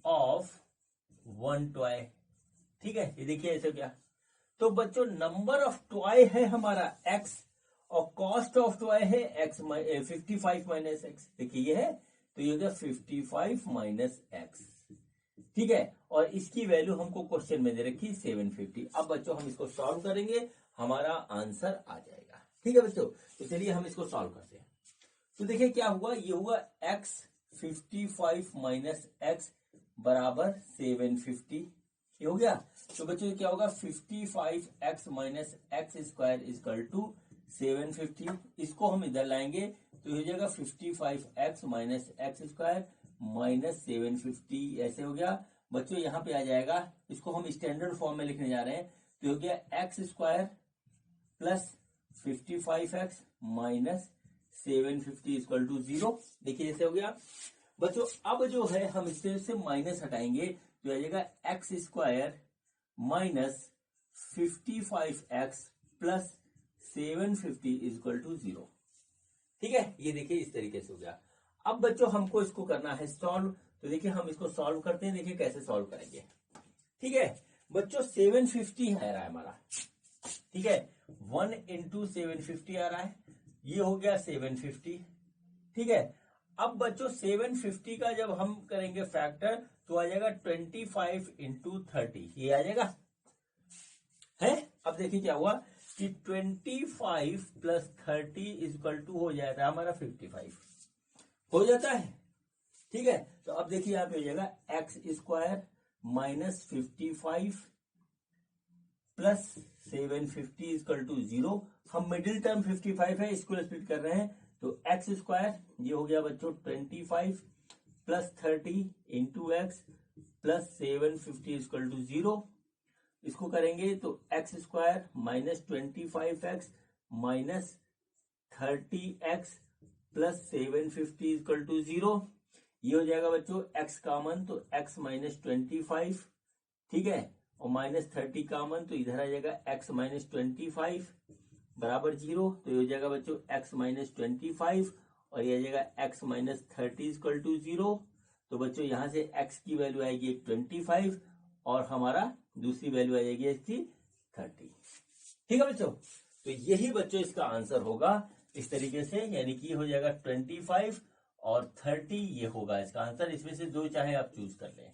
of one toy. ठीक है, ये देखिए ऐसे क्या, तो बच्चों नंबर ऑफ टॉय है हमारा x और कॉस्ट ऑफ टॉय है x 55 माइनस एक्स। देखिए ये है तो ये हो गया 55 माइनस एक्स। ठीक है, और इसकी वैल्यू हमको क्वेश्चन में दे रखी 750। अब बच्चों हम इसको सॉल्व करेंगे, हमारा आंसर आ जाएगा। ठीक है बच्चों, तो चलिए हम इसको सॉल्व करते हैं। तो देखिए क्या हुआ, ये हुआ x 55 माइनस एक्स बराबर 750, ये हो गया। तो बच्चों क्या होगा, 55x minus x square is equal to 750। इसको हम इधर लाएंगे तो हो जाएगा 55x minus x square minus 750, ऐसे हो गया। बच्चों यहाँ पे आ जाएगा, इसको हम स्टैंडर्ड फॉर्म में लिखने जा रहे हैं तो हो गया x square plus 55x minus 750 equal to 0। देखिए जैसे हो गया बच्चों। अब जो है हम इससे से माइनस हटाएंगे तो आ जाएगा x square minus 55x plus 750 equal to 0। ठीक है, ये देखिए इस तरीके से हो गया। अब बच्चों हमको इसको करना है सॉल्व, तो देखिए हम इसको सॉल्व करते हैं, देखिए कैसे सॉल्व करेंगे। ठीक है बच्चों 750 है रहा है हमारा, ठीक है 1 इंटू 750 आ रहा है, ये हो गया 750। ठीक है अब बच्चों 750 का जब हम करेंगे फैक्टर तो आ जाएगा 25 इंटू 30, ये आ जाएगा है। अब देखिए क्या हुआ कि 25 प्लस 30 इक्वल टू हो जाता है हमारा 55, हो जाता है। ठीक है तो अब देखिए यहां पे हो जाएगा x square minus 55 plus 750 equal to 0। हम मिडिल टर्म 55 है, इसको स्प्लिट कर रहे हैं, तो एक्स स्क्वायर ये हो गया बच्चों 25 plus 30 into x plus 750 equal to 0। इसको करेंगे तो x square minus 25x minus 30x plus 750 equal to 0। ये हो जाएगा बच्चों x कॉमन, तो x माइनस 25, ठीक है, और माइनस 30 कॉमन, तो इधर आ जाएगा x माइनस 25 बराबर 0। तो ये हो जाएगा बच्चों x माइनस 25 और ये आ जाएगा x माइनस 30 इक्वल टू 0। तो बच्चों यहां से x की वैल्यू आएगी 25 और हमारा दूसरी वैल्यू आ जाएगी इसकी 30। ठीक है बच्चों, तो यही बच्चों इसका आंसर होगा इस तरीके से, यानी कि हो जाएगा 25 और 30, ये होगा इसका आंसर। इसमें से दो चाहे आप चूज कर लें।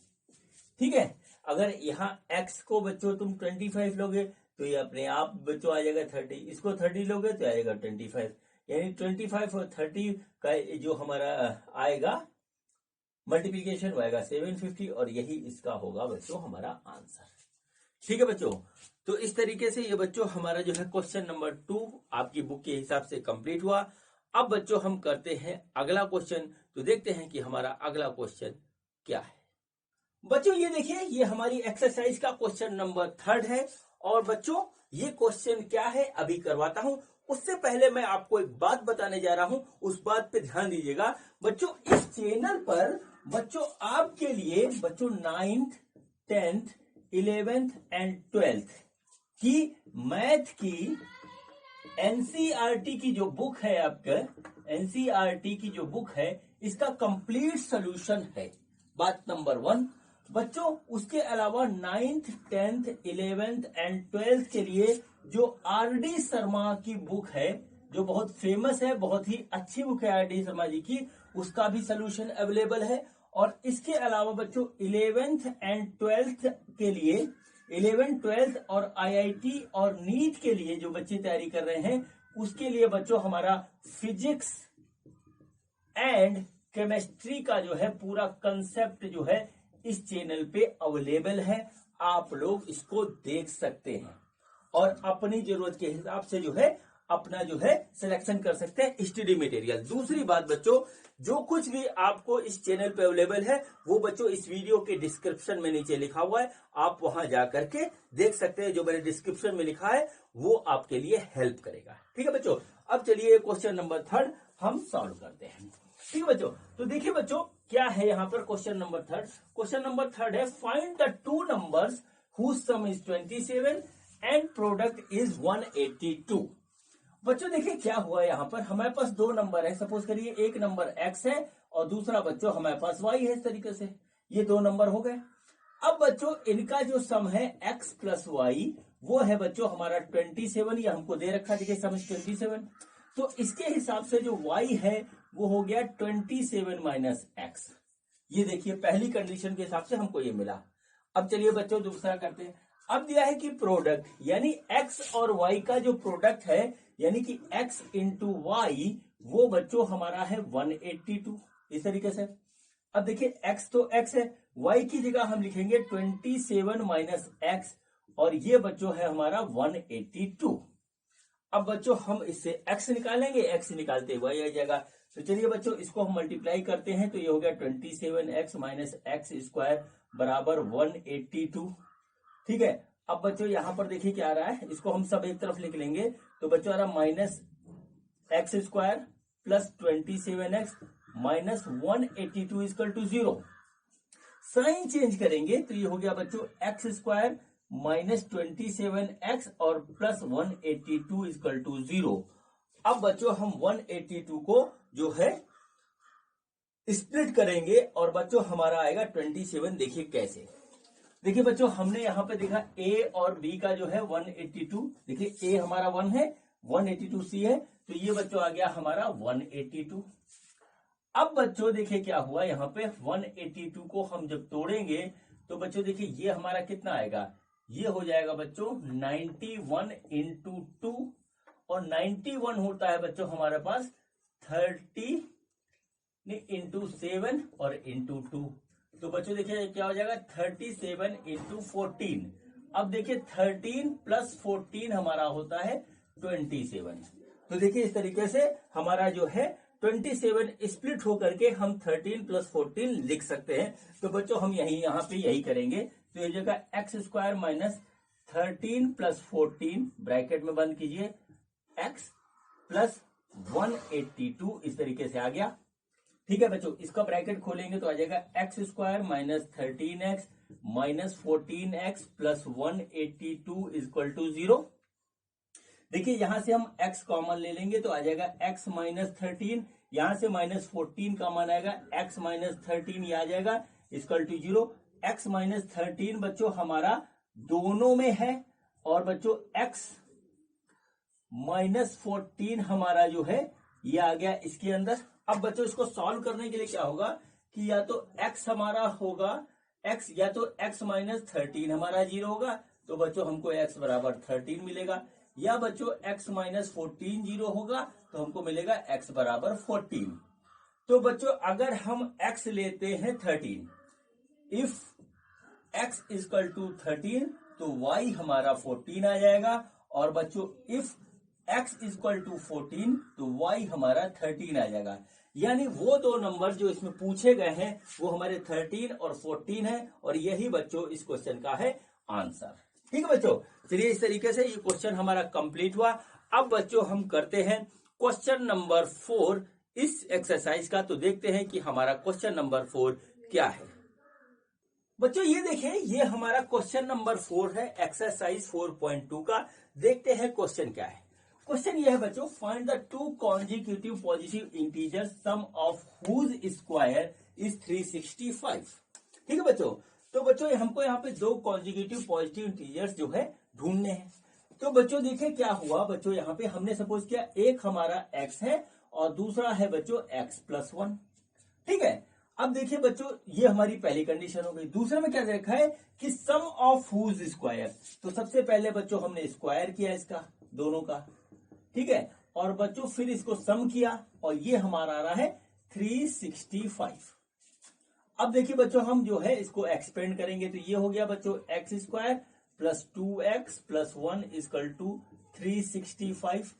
ठीक है अगर यहाँ x को बच्चों तुम 25 लोगे तो ये अपने आप बच्चों आ जाएगा 30, इसको 30 लोगे तो आएगा 25, यानी 25 और 30 का जो हमारा आएगा मल्टीप्लीकेशन वो आएगा 750 और यही इसका होगा बच्चों हमारा आंसर। ठीक है बच्चों, तो इस तरीके से ये बच्चों हमारा जो है क्वेश्चन नंबर 2 आपकी बुक के हिसाब से कंप्लीट हुआ। अब बच्चों हम करते हैं अगला क्वेश्चन, तो देखते हैं कि हमारा अगला क्वेश्चन क्या है। बच्चों ये देखिए ये हमारी एक्सरसाइज का क्वेश्चन नंबर 3 है और बच्चों ये क्वेश्चन क्या है अभी करवाता हूं, उससे पहले मैं आपको एक बात बताने जा रहा हूं, उस बात पे ध्यान दीजिएगा। बच्चों इस चैनल पर बच्चों आपके लिए बच्चों 9th 10th 11th and 12th की मैथ की एनसीईआरटी की जो बुक है, आपका एनसीईआरटी की जो बुक है इसका कंप्लीट सॉल्यूशन है, बात नंबर 1। बच्चों उसके अलावा 9th 10th 11th and 12th के लिए जो आरडी शर्मा की बुक है, जो बहुत फेमस है, बहुत ही अच्छी बुक है आरडी शर्मा जी की, उसका भी सॉल्यूशन अवेलेबल है। और इसके अलावा बच्चों 11th एंड 12th के लिए 11th 12th और आईआईटी और नीट के लिए जो बच्चे तैयारी कर रहे हैं उसके लिए बच्चों हमारा फिजिक्स एंड केमिस्ट्री का जो है पूरा कंसेप्ट जो है इस चैनल पे अवेलेबल है, आप लोग इसको देख सकते हैं और अपनी जरूरत के हिसाब से जो है अपना जो है सिलेक्शन कर सकते हैं स्टडी मटेरियल। दूसरी बात बच्चों जो कुछ भी आपको इस चैनल पे अवेलेबल है वो बच्चों इस वीडियो के डिस्क्रिप्शन में नीचे लिखा हुआ है, आप वहां जाकर के देख सकते हैं, जो मैंने डिस्क्रिप्शन में लिखा है वो आपके लिए हेल्प करेगा। ठीक है बच्चों, अब चलिए क्वेश्चन नंबर 3 हम सॉल्व करते हैं। ठीक है बच्चों, तो देखिए बच्चों क्या है यहाँ पर क्वेश्चन नंबर 3। क्वेश्चन नंबर 3 है find the two numbers whose sum is 27 and product is 182। बच्चों देखिए क्या हुआ यहाँ पर, हमारे पास दो नंबर है, सपोज करिए एक नंबर x है और दूसरा बच्चों हमारे पास y है, इस तरीके से ये दो नंबर हो गए। अब बच्चों इनका जो सम है x प्लस वाई वो है बच्चों हमारा 27, ये हमको दे रखा है, देखिए सम इज 27, तो इसके हिसाब से जो y है वो हो गया 27 माइनस एक्स। ये देखिए पहली कंडीशन के हिसाब से हमको ये मिला। अब चलिए बच्चों दूसरा करते हैं। अब दिया है कि प्रोडक्ट यानी x और y का जो प्रोडक्ट है यानी कि x इंटू वाई वो बच्चों हमारा है 182, इस तरीके से। अब देखिए x तो x है, y की जगह हम लिखेंगे 27 माइनस एक्स और ये बच्चों है हमारा 182। अब बच्चों हम इससे x निकालेंगे, x निकालते y आ जाएगा, तो चलिए बच्चों इसको हम मल्टीप्लाई करते हैं, तो ये हो गया 27x माइनस एक्स स्क्वायर बराबर 182। ठीक है, अब बच्चों यहां पर देखिए क्या आ रहा है, इसको हम सब एक तरफ लिख लेंगे, तो बच्चों आ रहा minus x square plus 27x minus 182 equal to 0। Sign change करेंगे तो ये हो गया बच्चों एक्स स्क्वायर माइनस 27x और प्लस 182 इक्वल टू 0। अब बच्चों हम 182 को जो है स्प्लिट करेंगे और बच्चों हमारा आएगा 27। देखिए कैसे। देखिए बच्चों हमने यहाँ पे देखा ए और बी का जो है 182। देखिए ए हमारा 1 है, 182 सी है, तो ये बच्चों आ गया हमारा 182। अब बच्चों देखिए क्या हुआ, यहाँ पे 182 को हम जब तोड़ेंगे तो बच्चों देखिए ये हमारा कितना आएगा, ये हो जाएगा बच्चों 91 इंटू 2, और 91 होता है बच्चों हमारे पास 30 इंटू 7 और इंटू 2। तो बच्चों देखिए क्या हो जाएगा 37 इंटू 14। अब देखिए 13 प्लस 14 हमारा होता है 27। तो देखिए इस तरीके से हमारा जो है 27 स्प्लिट होकर के हम 13 प्लस 14 लिख सकते हैं। तो बच्चों हम यहाँ पे यही करेंगे। तो ये जगह x square minus 13 plus 14 bracket में बंद कीजिए, एक्स प्लस 182 इस तरीके से आ गया। ठीक है बच्चों, इसका ब्रैकेट खोलेंगे तो आ जाएगा x square minus 13x minus 14x plus 182 equal to 0। देखिए यहां से हम x कॉमन ले लेंगे तो आ जाएगा x माइनस 13, यहां से माइनस 14 कॉमन आएगा, x माइनस 13 ये आ जाएगा इक्वल टू 0। x माइनस 13 बच्चों हमारा दोनों में है, और बच्चों x माइनस 14 हमारा जो है ये आ गया इसके अंदर। अब बच्चों इसको सॉल्व करने के लिए क्या होगा कि या तो x हमारा होगा x, या तो x माइनस 13 हमारा 0 होगा, तो बच्चों हमको x बराबर 13 मिलेगा, या बच्चों x माइनस 14 0 होगा तो हमको मिलेगा x बराबर 14। तो बच्चों अगर हम x लेते हैं 13, इफ x इक्वल टू 13 तो y हमारा 14 आ जाएगा, और बच्चों इफ x इक्वल टू 14 तो y हमारा 13 आ जाएगा। यानी वो दो नंबर जो इसमें पूछे गए हैं वो हमारे 13 और 14 है, और यही बच्चों इस क्वेश्चन का है आंसर। ठीक है बच्चों, चलिए इस तरीके से ये क्वेश्चन हमारा कंप्लीट हुआ। अब बच्चों हम करते हैं क्वेश्चन नंबर 4 इस एक्सरसाइज का। तो देखते हैं कि हमारा क्वेश्चन नंबर 4 क्या है। बच्चों ये देखें, ये हमारा क्वेश्चन नंबर 4 है एक्सरसाइज 4.2 का। देखते हैं क्वेश्चन क्या है। क्वेश्चन ये है बच्चों, find the two consecutive positive integer sum of whose square is 365। ठीक है बच्चों, तो बच्चों हमको यहाँ पे दो कॉन्जिक्यूटिव पॉजिटिव इंटीजर्स जो है ढूंढने हैं। तो बच्चों देखिए क्या हुआ, बच्चों यहाँ पे हमने सपोज किया एक हमारा x है और दूसरा है बच्चों x प्लस 1। ठीक है, अब देखिए बच्चों ये हमारी पहली कंडीशन हो गई। दूसरे में क्या देखा है कि सम ऑफ हुज स्क्वायर, तो सबसे पहले बच्चों हमने स्क्वायर किया इसका दोनों का, ठीक है, और बच्चों फिर इसको सम किया और ये हमारा आ रहा है 365। अब देखिए बच्चों हम जो है इसको एक्सपेंड करेंगे तो ये हो गया बच्चों x square plus 2x plus 1 equal to 365।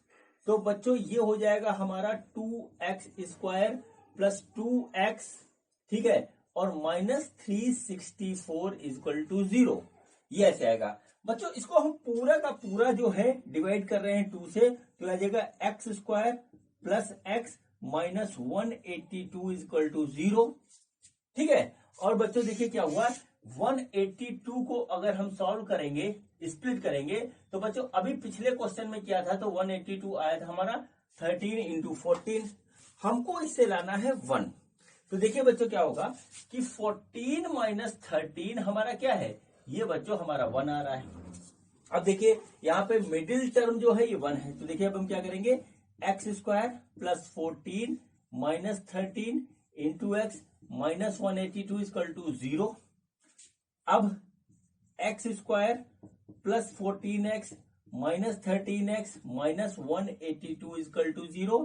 तो बच्चों ये हो जाएगा हमारा 2x स्क्वायर प्लस 2x, ठीक है, और माइनस 364 इक्वल टू 0, ये ऐसे आएगा। बच्चों इसको हम पूरा का पूरा जो है डिवाइड कर रहे हैं 2 से, तो आ जाएगा x square plus x minus 182 equal to 0। ठीक है, और बच्चों देखिए क्या हुआ, 182 को अगर हम सॉल्व करेंगे, स्प्लिट करेंगे, तो बच्चों अभी पिछले क्वेश्चन में क्या था, तो 182 आया था हमारा 13 इंटू 14, हमको इससे लाना है 1। तो देखिए बच्चों क्या होगा कि 14 माइनस 13 हमारा क्या है, ये बच्चों हमारा 1 आ रहा है। अब देखिए यहाँ पे मिडिल टर्म जो है ये 1 है, तो देखिए अब हम क्या करेंगे, x square plus 14 minus 13 into x minus 182 equal to 0। अब x square plus 14x minus 13x minus 182 equal to 0।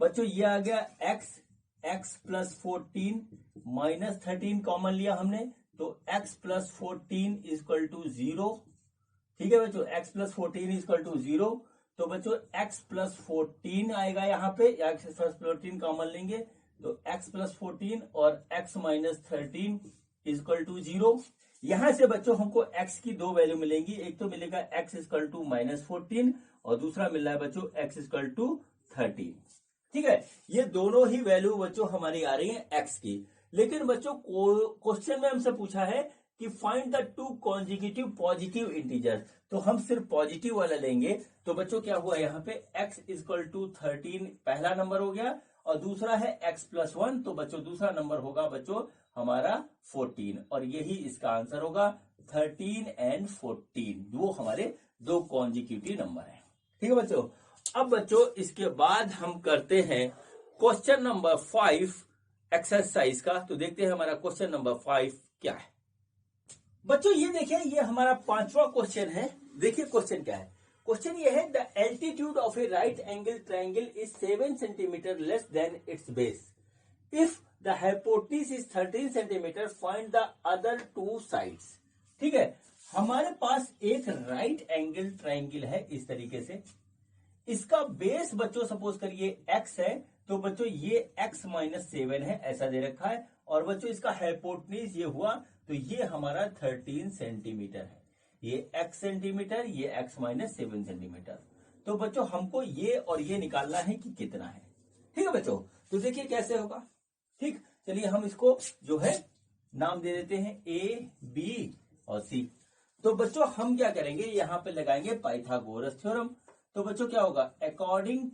बच्चों ये आ गया x प्लस 14 माइनस 13 कॉमन लिया हमने, तो x प्लस 14 इक्वल टू 0। ठीक है बच्चों, x प्लस 14 इक्वल टू 0। तो बच्चों x प्लस 14 आएगा यहाँ पे, x प्लस 14 कॉमन लेंगे तो x प्लस 14 और x माइनस 13 इक्वल टू 0। यहां से बच्चों हमको x की दो वैल्यू मिलेंगी, एक तो मिलेगा x इक्वल टू माइनस 14 और दूसरा मिल रहा है बच्चों x इक्वल टू 13। ठीक है, ये दोनों ही वैल्यू बच्चों हमारी आ रही है x की। लेकिन बच्चों क्वेश्चन में हमसे पूछा है कि find the two consecutive positive integer, तो हम सिर्फ पॉजिटिव वाला लेंगे। तो बच्चों क्या हुआ यहाँ पे x इक्वल टू 13 पहला नंबर हो गया और दूसरा है x प्लस 1, तो बच्चों दूसरा नंबर होगा बच्चों हमारा 14 और यही इसका आंसर होगा 13 एंड 14, वो हमारे दो कॉन्जिक्यूटिव नंबर है। ठीक है बच्चों। अब बच्चों इसके बाद हम करते हैं क्वेश्चन नंबर 5 एक्सरसाइज का। तो देखते हैं हमारा क्वेश्चन नंबर 5 क्या है। बच्चों ये देखिए, ये हमारा 5वां क्वेश्चन है। देखिए क्वेश्चन क्या है। क्वेश्चन ये है the altitude of A right angle triangle is 7 centimetre less than it's base. If the hypotenuse is 13 centimetre, find the other two sides. ठीक है, हमारे पास एक राइट एंगल ट्राइंगल है इस तरीके से। इसका बेस बच्चों सपोज करिए x है, तो बच्चों ये x माइनस 7 है ऐसा दे रखा है। और बच्चों इसका हाइपोटेन्यूज ये हुआ, तो ये हमारा 13 सेंटीमीटर है। ये x सेंटीमीटर, ये x माइनस 7 सेंटीमीटर। तो बच्चों हमको ये और ये निकालना है कि कितना है। ठीक है बच्चों, तो देखिए कैसे होगा। ठीक, चलिए हम इसको जो है नाम दे देते हैं A, B और C। तो बच्चों हम क्या करेंगे, यहां पे लगाएंगे पाइथागोरस थ्योरम। तो बच्चों क्या होगा, अकॉर्डिंग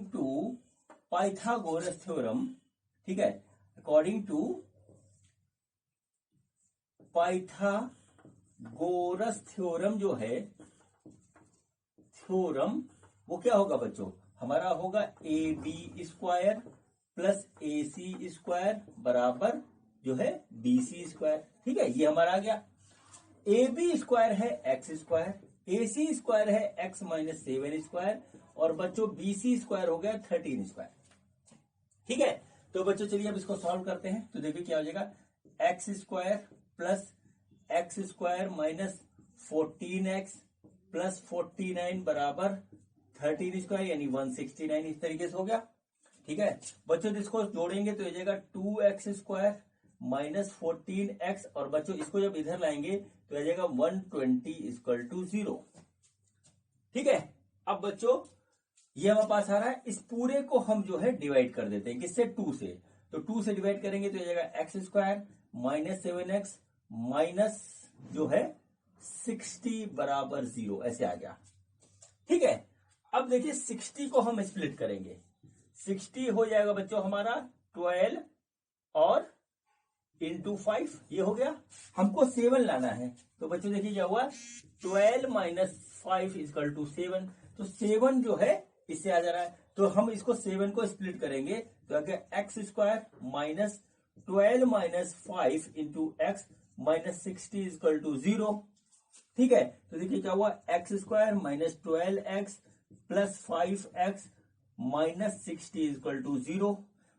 टू पाइथागोरस थ्योरम। ठीक है, अकॉर्डिंग टू पाइथागोरस थ्योरम जो है थ्योरम, वो क्या होगा बच्चों, हमारा होगा AB square plus AC square बराबर जो है BC स्क्वायर। ठीक है, ये हमारा आ गया। AB स्क्वायर है x स्क्वायर, AC स्क्वायर है x माइनस 7 स्क्वायर और बच्चों BC स्क्वायर हो गया 13 स्क्वायर। ठीक है, तो बच्चों चलिए अब इसको सॉल्व करते हैं। तो देखिए क्या हो जाएगा, x square plus x square minus 14x plus 49 बराबर 13 स्क्वायर यानी 169, इस तरीके से हो गया। ठीक है बच्चों, इसको जोड़ेंगे तो हो जाएगा 2x स्क्वायर माइनस 14x और बच्चों इसको जब इधर लाएंगे तो आ जाएगा 120 इक्वल टू 0। ठीक है, अब बच्चों ये हमारे पास आ रहा है, इस पूरे को हम जो है डिवाइड कर देते हैं किससे, 2 से। तो 2 से डिवाइड करेंगे तो आ जाएगा x square minus 7x minus जो है 60 बराबर 0, ऐसे आ गया। ठीक है, अब देखिए 60 को हम स्प्लिट करेंगे, 60 हो जाएगा बच्चों हमारा 12 और इंटू 5, ये हो गया। हमको 7 लाना है, तो बच्चों देखिए क्या हुआ, 12 माइनस 5 इक्वल टू 7। तो 7 जो है इससे आ जा रहा है, तो हम इसको 7 को स्प्लिट करेंगे तो आगे x square minus 12 minus 5 into x minus 60 equal to 0। ठीक है, तो देखिए क्या हुआ, x square minus 12x plus 5x minus 60 equal to 0।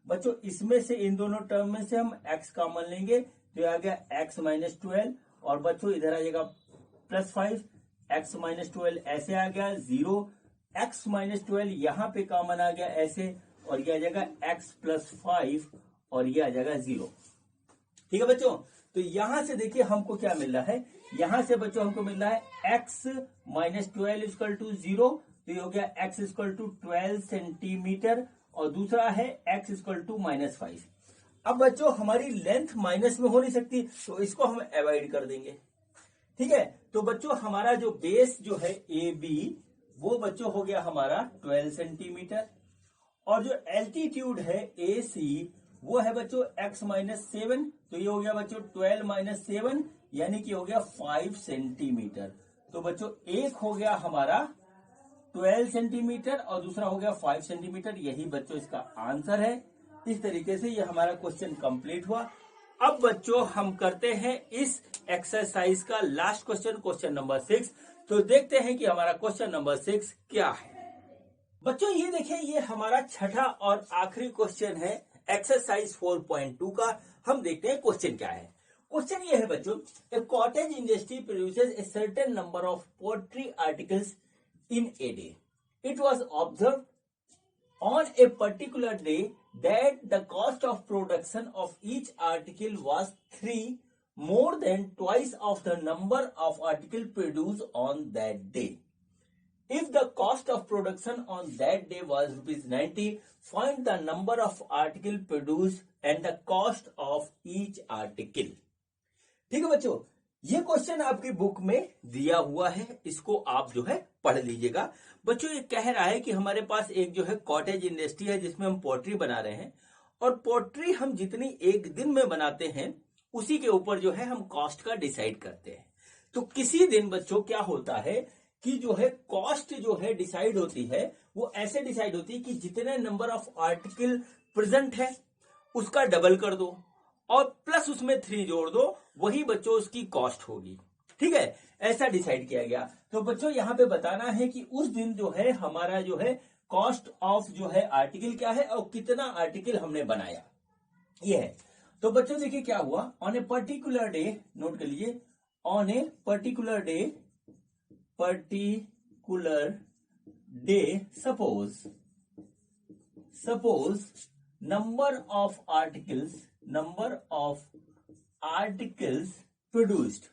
बच्चों इसमें से इन दोनों टर्म में से हम x कॉमन लेंगे तो ये आ गया x माइनस 12 और बच्चों इधर आ जाएगा प्लस 5, x माइनस 12 ऐसे आ गया 0, x माइनस 12 यहाँ पे कॉमन आ गया ऐसे और ये आ जाएगा x प्लस 5 और ये आ जाएगा 0। ठीक है बच्चों, तो यहां से देखिए हमको क्या मिल रहा है, यहां से बच्चों हमको मिल रहा है x माइनस 12 इक्वल टू 0, तो ये हो गया x इक्वल टू 12 सेंटीमीटर और दूसरा है x इक्वल टू माइनस 5। अब बच्चों हमारी लेंथ माइनस में हो नहीं सकती तो इसको हम अवॉइड कर देंगे। ठीक है, तो बच्चों हमारा जो बेस जो है AB वो बच्चों हो गया हमारा 12 सेंटीमीटर और जो एल्टीट्यूड है AC वो है बच्चों x माइनस 7, तो ये हो गया बच्चों 12 माइनस 7 यानी कि हो गया 5 सेंटीमीटर। तो बच्चों एक हो गया हमारा 12 सेंटीमीटर और दूसरा हो गया 5 सेंटीमीटर, यही बच्चों इसका आंसर है। इस तरीके से ये हमारा क्वेश्चन कंप्लीट हुआ। अब बच्चों हम करते हैं इस एक्सरसाइज का लास्ट क्वेश्चन, क्वेश्चन नंबर 6। तो देखते हैं कि हमारा क्वेश्चन नंबर 6 क्या है। बच्चों ये देखिए, ये हमारा छठा और आखिरी क्वेश्चन है एक्सरसाइज 4.2 का। हम देखते हैं क्वेश्चन क्या है। क्वेश्चन ये है बच्चों, a cottage industry produces a certain number of poultry articles in a day. It was observed on a particular day that the cost of production of each article was 3 more than twice of the number of articles produced on that day. If the cost of production on that day was rupees 90, find the number of articles produced and the cost of each article. ठीक है बच्चों, ये question आपकी book में दिया हुआ है, इसको आप जो है पढ़ लीजिएगा। बच्चों ये कह रहा है कि हमारे पास एक जो है कॉटेज इंडस्ट्री है जिसमें हम पोल्ट्री बना रहे हैं, और पोल्ट्री हम जितनी एक दिन में बनाते हैं उसी के ऊपर जो है हम कॉस्ट का डिसाइड करते हैं। तो किसी दिन बच्चों क्या होता है कि जो है कॉस्ट जो है डिसाइड होती है वो ऐसे डिसाइड होती है कि जितने नंबर ऑफ आर्टिकल प्रेजेंट है उसका डबल कर दो और प्लस उसमें 3 जोड़ दो, वही बच्चों उसकी कॉस्ट होगी। ठीक है, ऐसा डिसाइड किया गया। तो बच्चों यहां पे बताना है कि उस दिन जो है हमारा जो है कॉस्ट ऑफ जो है आर्टिकल क्या है और कितना आर्टिकल हमने बनाया, ये है। तो बच्चों देखिए क्या हुआ, on a particular day, note कर लीजिए, on a particular day, suppose number of articles produced,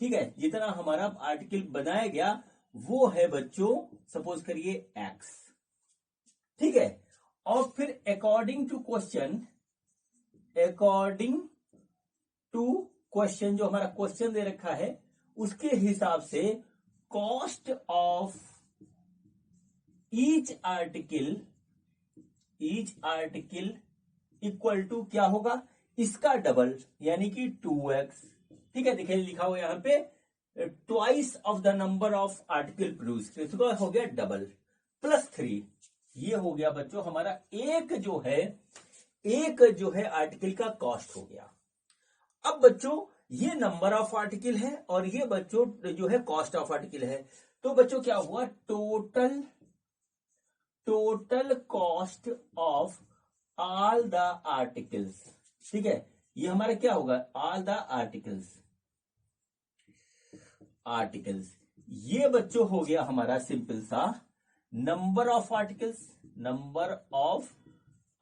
ठीक है, जितना हमारा आर्टिकल बनाया गया वो है बच्चों, सपोज करिए x, ठीक है। और फिर अकॉर्डिंग टू क्वेश्चन, जो हमारा क्वेश्चन दे रखा है उसके हिसाब से cost of each article equal to क्या होगा, इसका डबल यानी कि 2x। ठीक है, देखिए लिखा हुआ यहां पे twice of the number of article produce, इसका हो गया डबल, प्लस 3। ये हो गया बच्चों हमारा एक जो है आर्टिकल का कॉस्ट हो गया। अब बच्चों ये नंबर ऑफ आर्टिकल है और ये बच्चों जो है कॉस्ट ऑफ आर्टिकल है। तो बच्चों क्या हुआ, total cost of all the articles. ठीक है, ये हमारा क्या होगा, ऑल द आर्टिकल्स। ये बच्चों हो गया हमारा सिंपल सा number of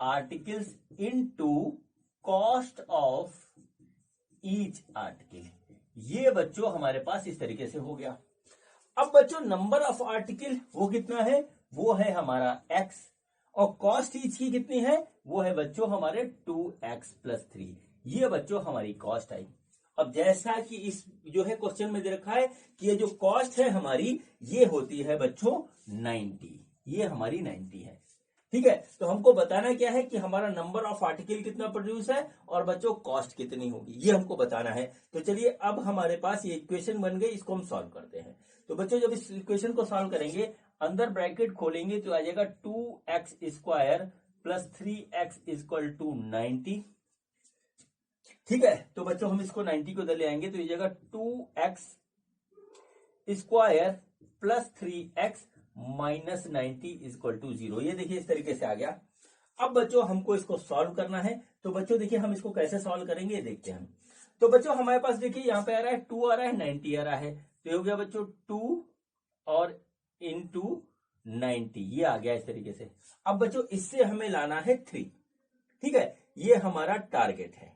articles into cost of each article. ये बच्चों हमारे पास इस तरीके से हो गया। अब बच्चों नंबर ऑफ आर्टिकल वो कितना है, वो है हमारा x, और कॉस्ट ईच की कितनी है, वो है बच्चों हमारे 2x प्लस 3। ये बच्चों हमारी कॉस्ट आई। अब जैसा कि इस जो है क्वेश्चन में दे रखा है कि ये जो कॉस्ट है हमारी ये होती है बच्चों 90, ये हमारी 90 है। ठीक है, तो हमको बताना क्या है कि हमारा नंबर ऑफ आर्टिकल कितना प्रोड्यूस है और बच्चों कॉस्ट कितनी होगी, ये हमको बताना है। तो चलिए अब हमारे पास ये इक्वेशन बन गई, इसको हम सॉल्व करते हैं। तो बच्चों जब इस इक्वेशन को सॉल्व करेंगे, अंदर ब्रैकेट खोलेंगे तो आ जाएगा 2x square plus 3x equal to 90। ठीक है, तो बच्चों हम इसको 90 को इधर ले आएंगे तो ये जाएगा 2x square plus 3x minus 90 equal to 0। ये देखिए इस तरीके से आ गया। अब बच्चों हमको इसको सॉल्व करना है। तो बच्चों देखिए हम इसको कैसे सॉल्व करेंगे, देखते हैं हम। तो बच्चों हमारे पास देखिए यहाँ पे आ रहा है 2 आ रहा है, 90 आ रहा है, तो ये हो गया बच्चों 2 और इंटू 90, ये आ गया इस तरीके से। अब बच्चों इससे हमें लाना है 3। ठीक है, ये हमारा टारगेट है।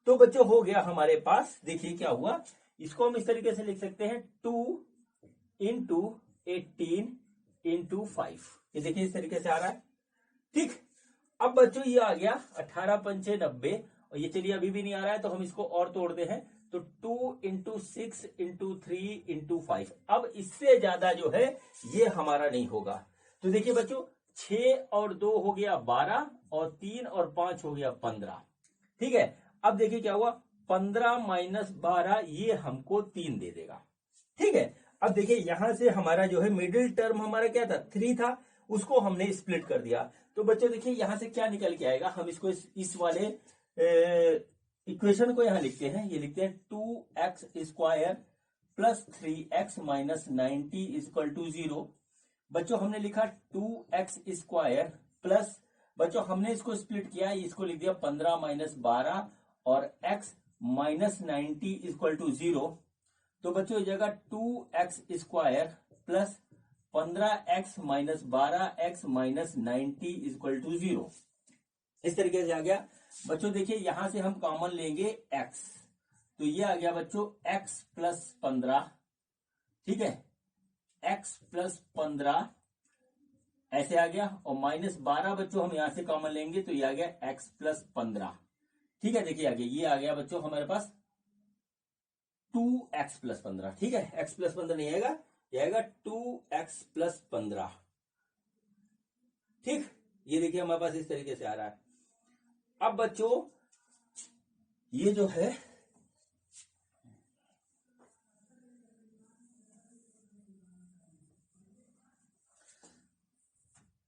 तो बच्चों हो गया हमारे पास, देखिए क्या हुआ, इसको हम इस तरीके से लिख सकते हैं 2 इंटू 18 इंटू 5। ये देखिए इस तरीके से आ रहा है। ठीक, अब बच्चों ये आ गया 18 पंचे 90, और ये चलिए अभी भी नहीं आ रहा है तो हम इसको और तोड़ते हैं। तो 2 इंटू 6 इंटू 3 इंटू 5। अब इससे ज्यादा जो है ये हमारा नहीं होगा। तो देखिए बच्चों 6 और 2 हो गया 12 और 3 और 5 हो गया 15। ठीक है, अब देखिए क्या हुआ, 15 माइनस 12 ये हमको 3 दे देगा। ठीक है, अब देखिए यहां से हमारा जो है मिडिल टर्म हमारा क्या था, 3 था, उसको हमने स्प्लिट कर दिया। तो बच्चों देखिए यहां से क्या निकल के आएगा, हम इसको इस वाले इक्वेशन को यहां लिखते हैं। ये लिखते हैं 2x square plus 3x minus 90 equal to 0। बच्चों हमने लिखा 2x स्क्वायर प्लस, बच्चों हमने इसको स्प्लिट किया, इसको लिख दिया 15 माइनस 12 और x माइनस 90 इक्वल टू 0। तो बच्चों इस जगह 2x square plus 15x minus 12x minus 90 equal to 0, इस तरीके से आ गया। बच्चों देखिए यहां से हम कॉमन लेंगे x, तो ये आ गया बच्चों x प्लस 15। ठीक है, x प्लस 15 ऐसे आ गया, और माइनस 12 बच्चों हम यहां से कॉमन लेंगे तो ये आ गया x प्लस 15। ठीक है, देखिए आगे ये आ गया बच्चों हमारे पास 2x प्लस 15। ठीक है, x प्लस 15 नहीं आएगा, ये आएगा 2x प्लस 15। ठीक, ये देखिए हमारे पास इस तरीके से आ रहा है। अब बच्चों ये जो है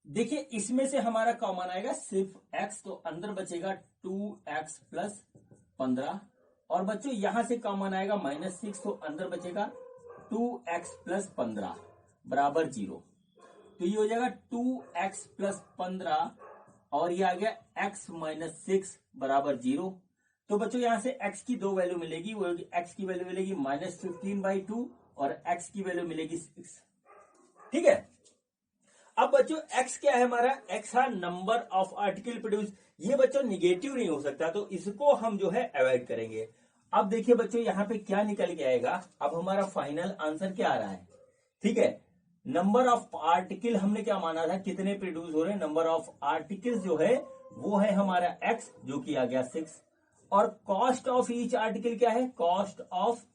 देखिए, इसमें से हमारा कॉमन आएगा सिर्फ x, तो अंदर बचेगा 2x प्लस 15। और बच्चों यहां से कॉमन आएगा -6, तो अंदर बचेगा 2x प्लस 15 बराबर 0। तो ये हो जाएगा 2x प्लस 15 और ये आ गया x माइनस 6 बराबर 0। तो बच्चों यहां से x की दो वैल्यू मिलेगी, वो x की वैल्यू मिलेगी -15/2 और x की वैल्यू मिलेगी 6। ठीक है, अब बच्चों x क्या है हमारा, x है नंबर ऑफ आर्टिकल प्रोड्यूस। ये बच्चों निगेटिव नहीं हो सकता, तो इसको हम जो है अवॉइड करेंगे। अब देखिए बच्चों यहाँ पे क्या निकल के आएगा, अब हमारा फाइनल आंसर क्या आ रहा है। ठीक है, नंबर ऑफ आर्टिकल हमने क्या माना था, कितने प्रोड्यूस हो रहे हैं, नंबर ऑफ आर्टिकल जो है वो है हमारा x, जो कि आ गया 6। और कॉस्ट ऑफ ईच आर्टिकल क्या है, कॉस्ट ऑफ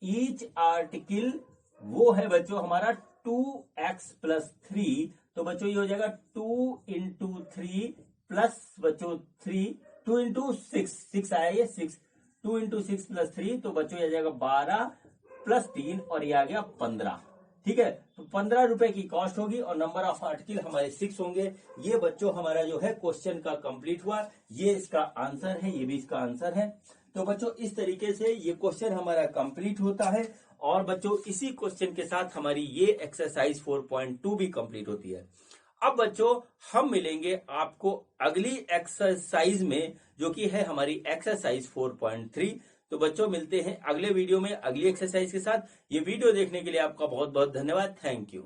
ईच आर्टिकल वो है बच्चों हमारा 2x प्लस 3। तो बच्चों ये हो जाएगा 2 इंटू 3 प्लस बच्चों 3, 2 इंटू 6 आया ये 6, 2 इंटू 6 प्लस 3, तो बच्चों ये आ जाएगा 12 प्लस 3 और ये आ गया 15। ठीक है, तो 15 रुपए की कॉस्ट होगी और नंबर ऑफ आर्टिकल हमारे 6 होंगे। ये बच्चों हमारा जो है क्वेश्चन का कंप्लीट हुआ, ये इसका आंसर है, ये भी इसका आंसर है। तो बच्चों इस तरीके से ये क्वेश्चन हमारा कंप्लीट होता है और बच्चों इसी क्वेश्चन के साथ हमारी ये एक्सरसाइज 4.2 भी कंप्लीट होती है। अब बच्चों हम मिलेंगे आपको अगली एक्सरसाइज में, जो कि है हमारी एक्सरसाइज 4.3। तो बच्चों मिलते हैं अगले वीडियो में अगली एक्सरसाइज के साथ। ये वीडियो देखने के लिए आपका बहुत बहुत धन्यवाद। Thank you.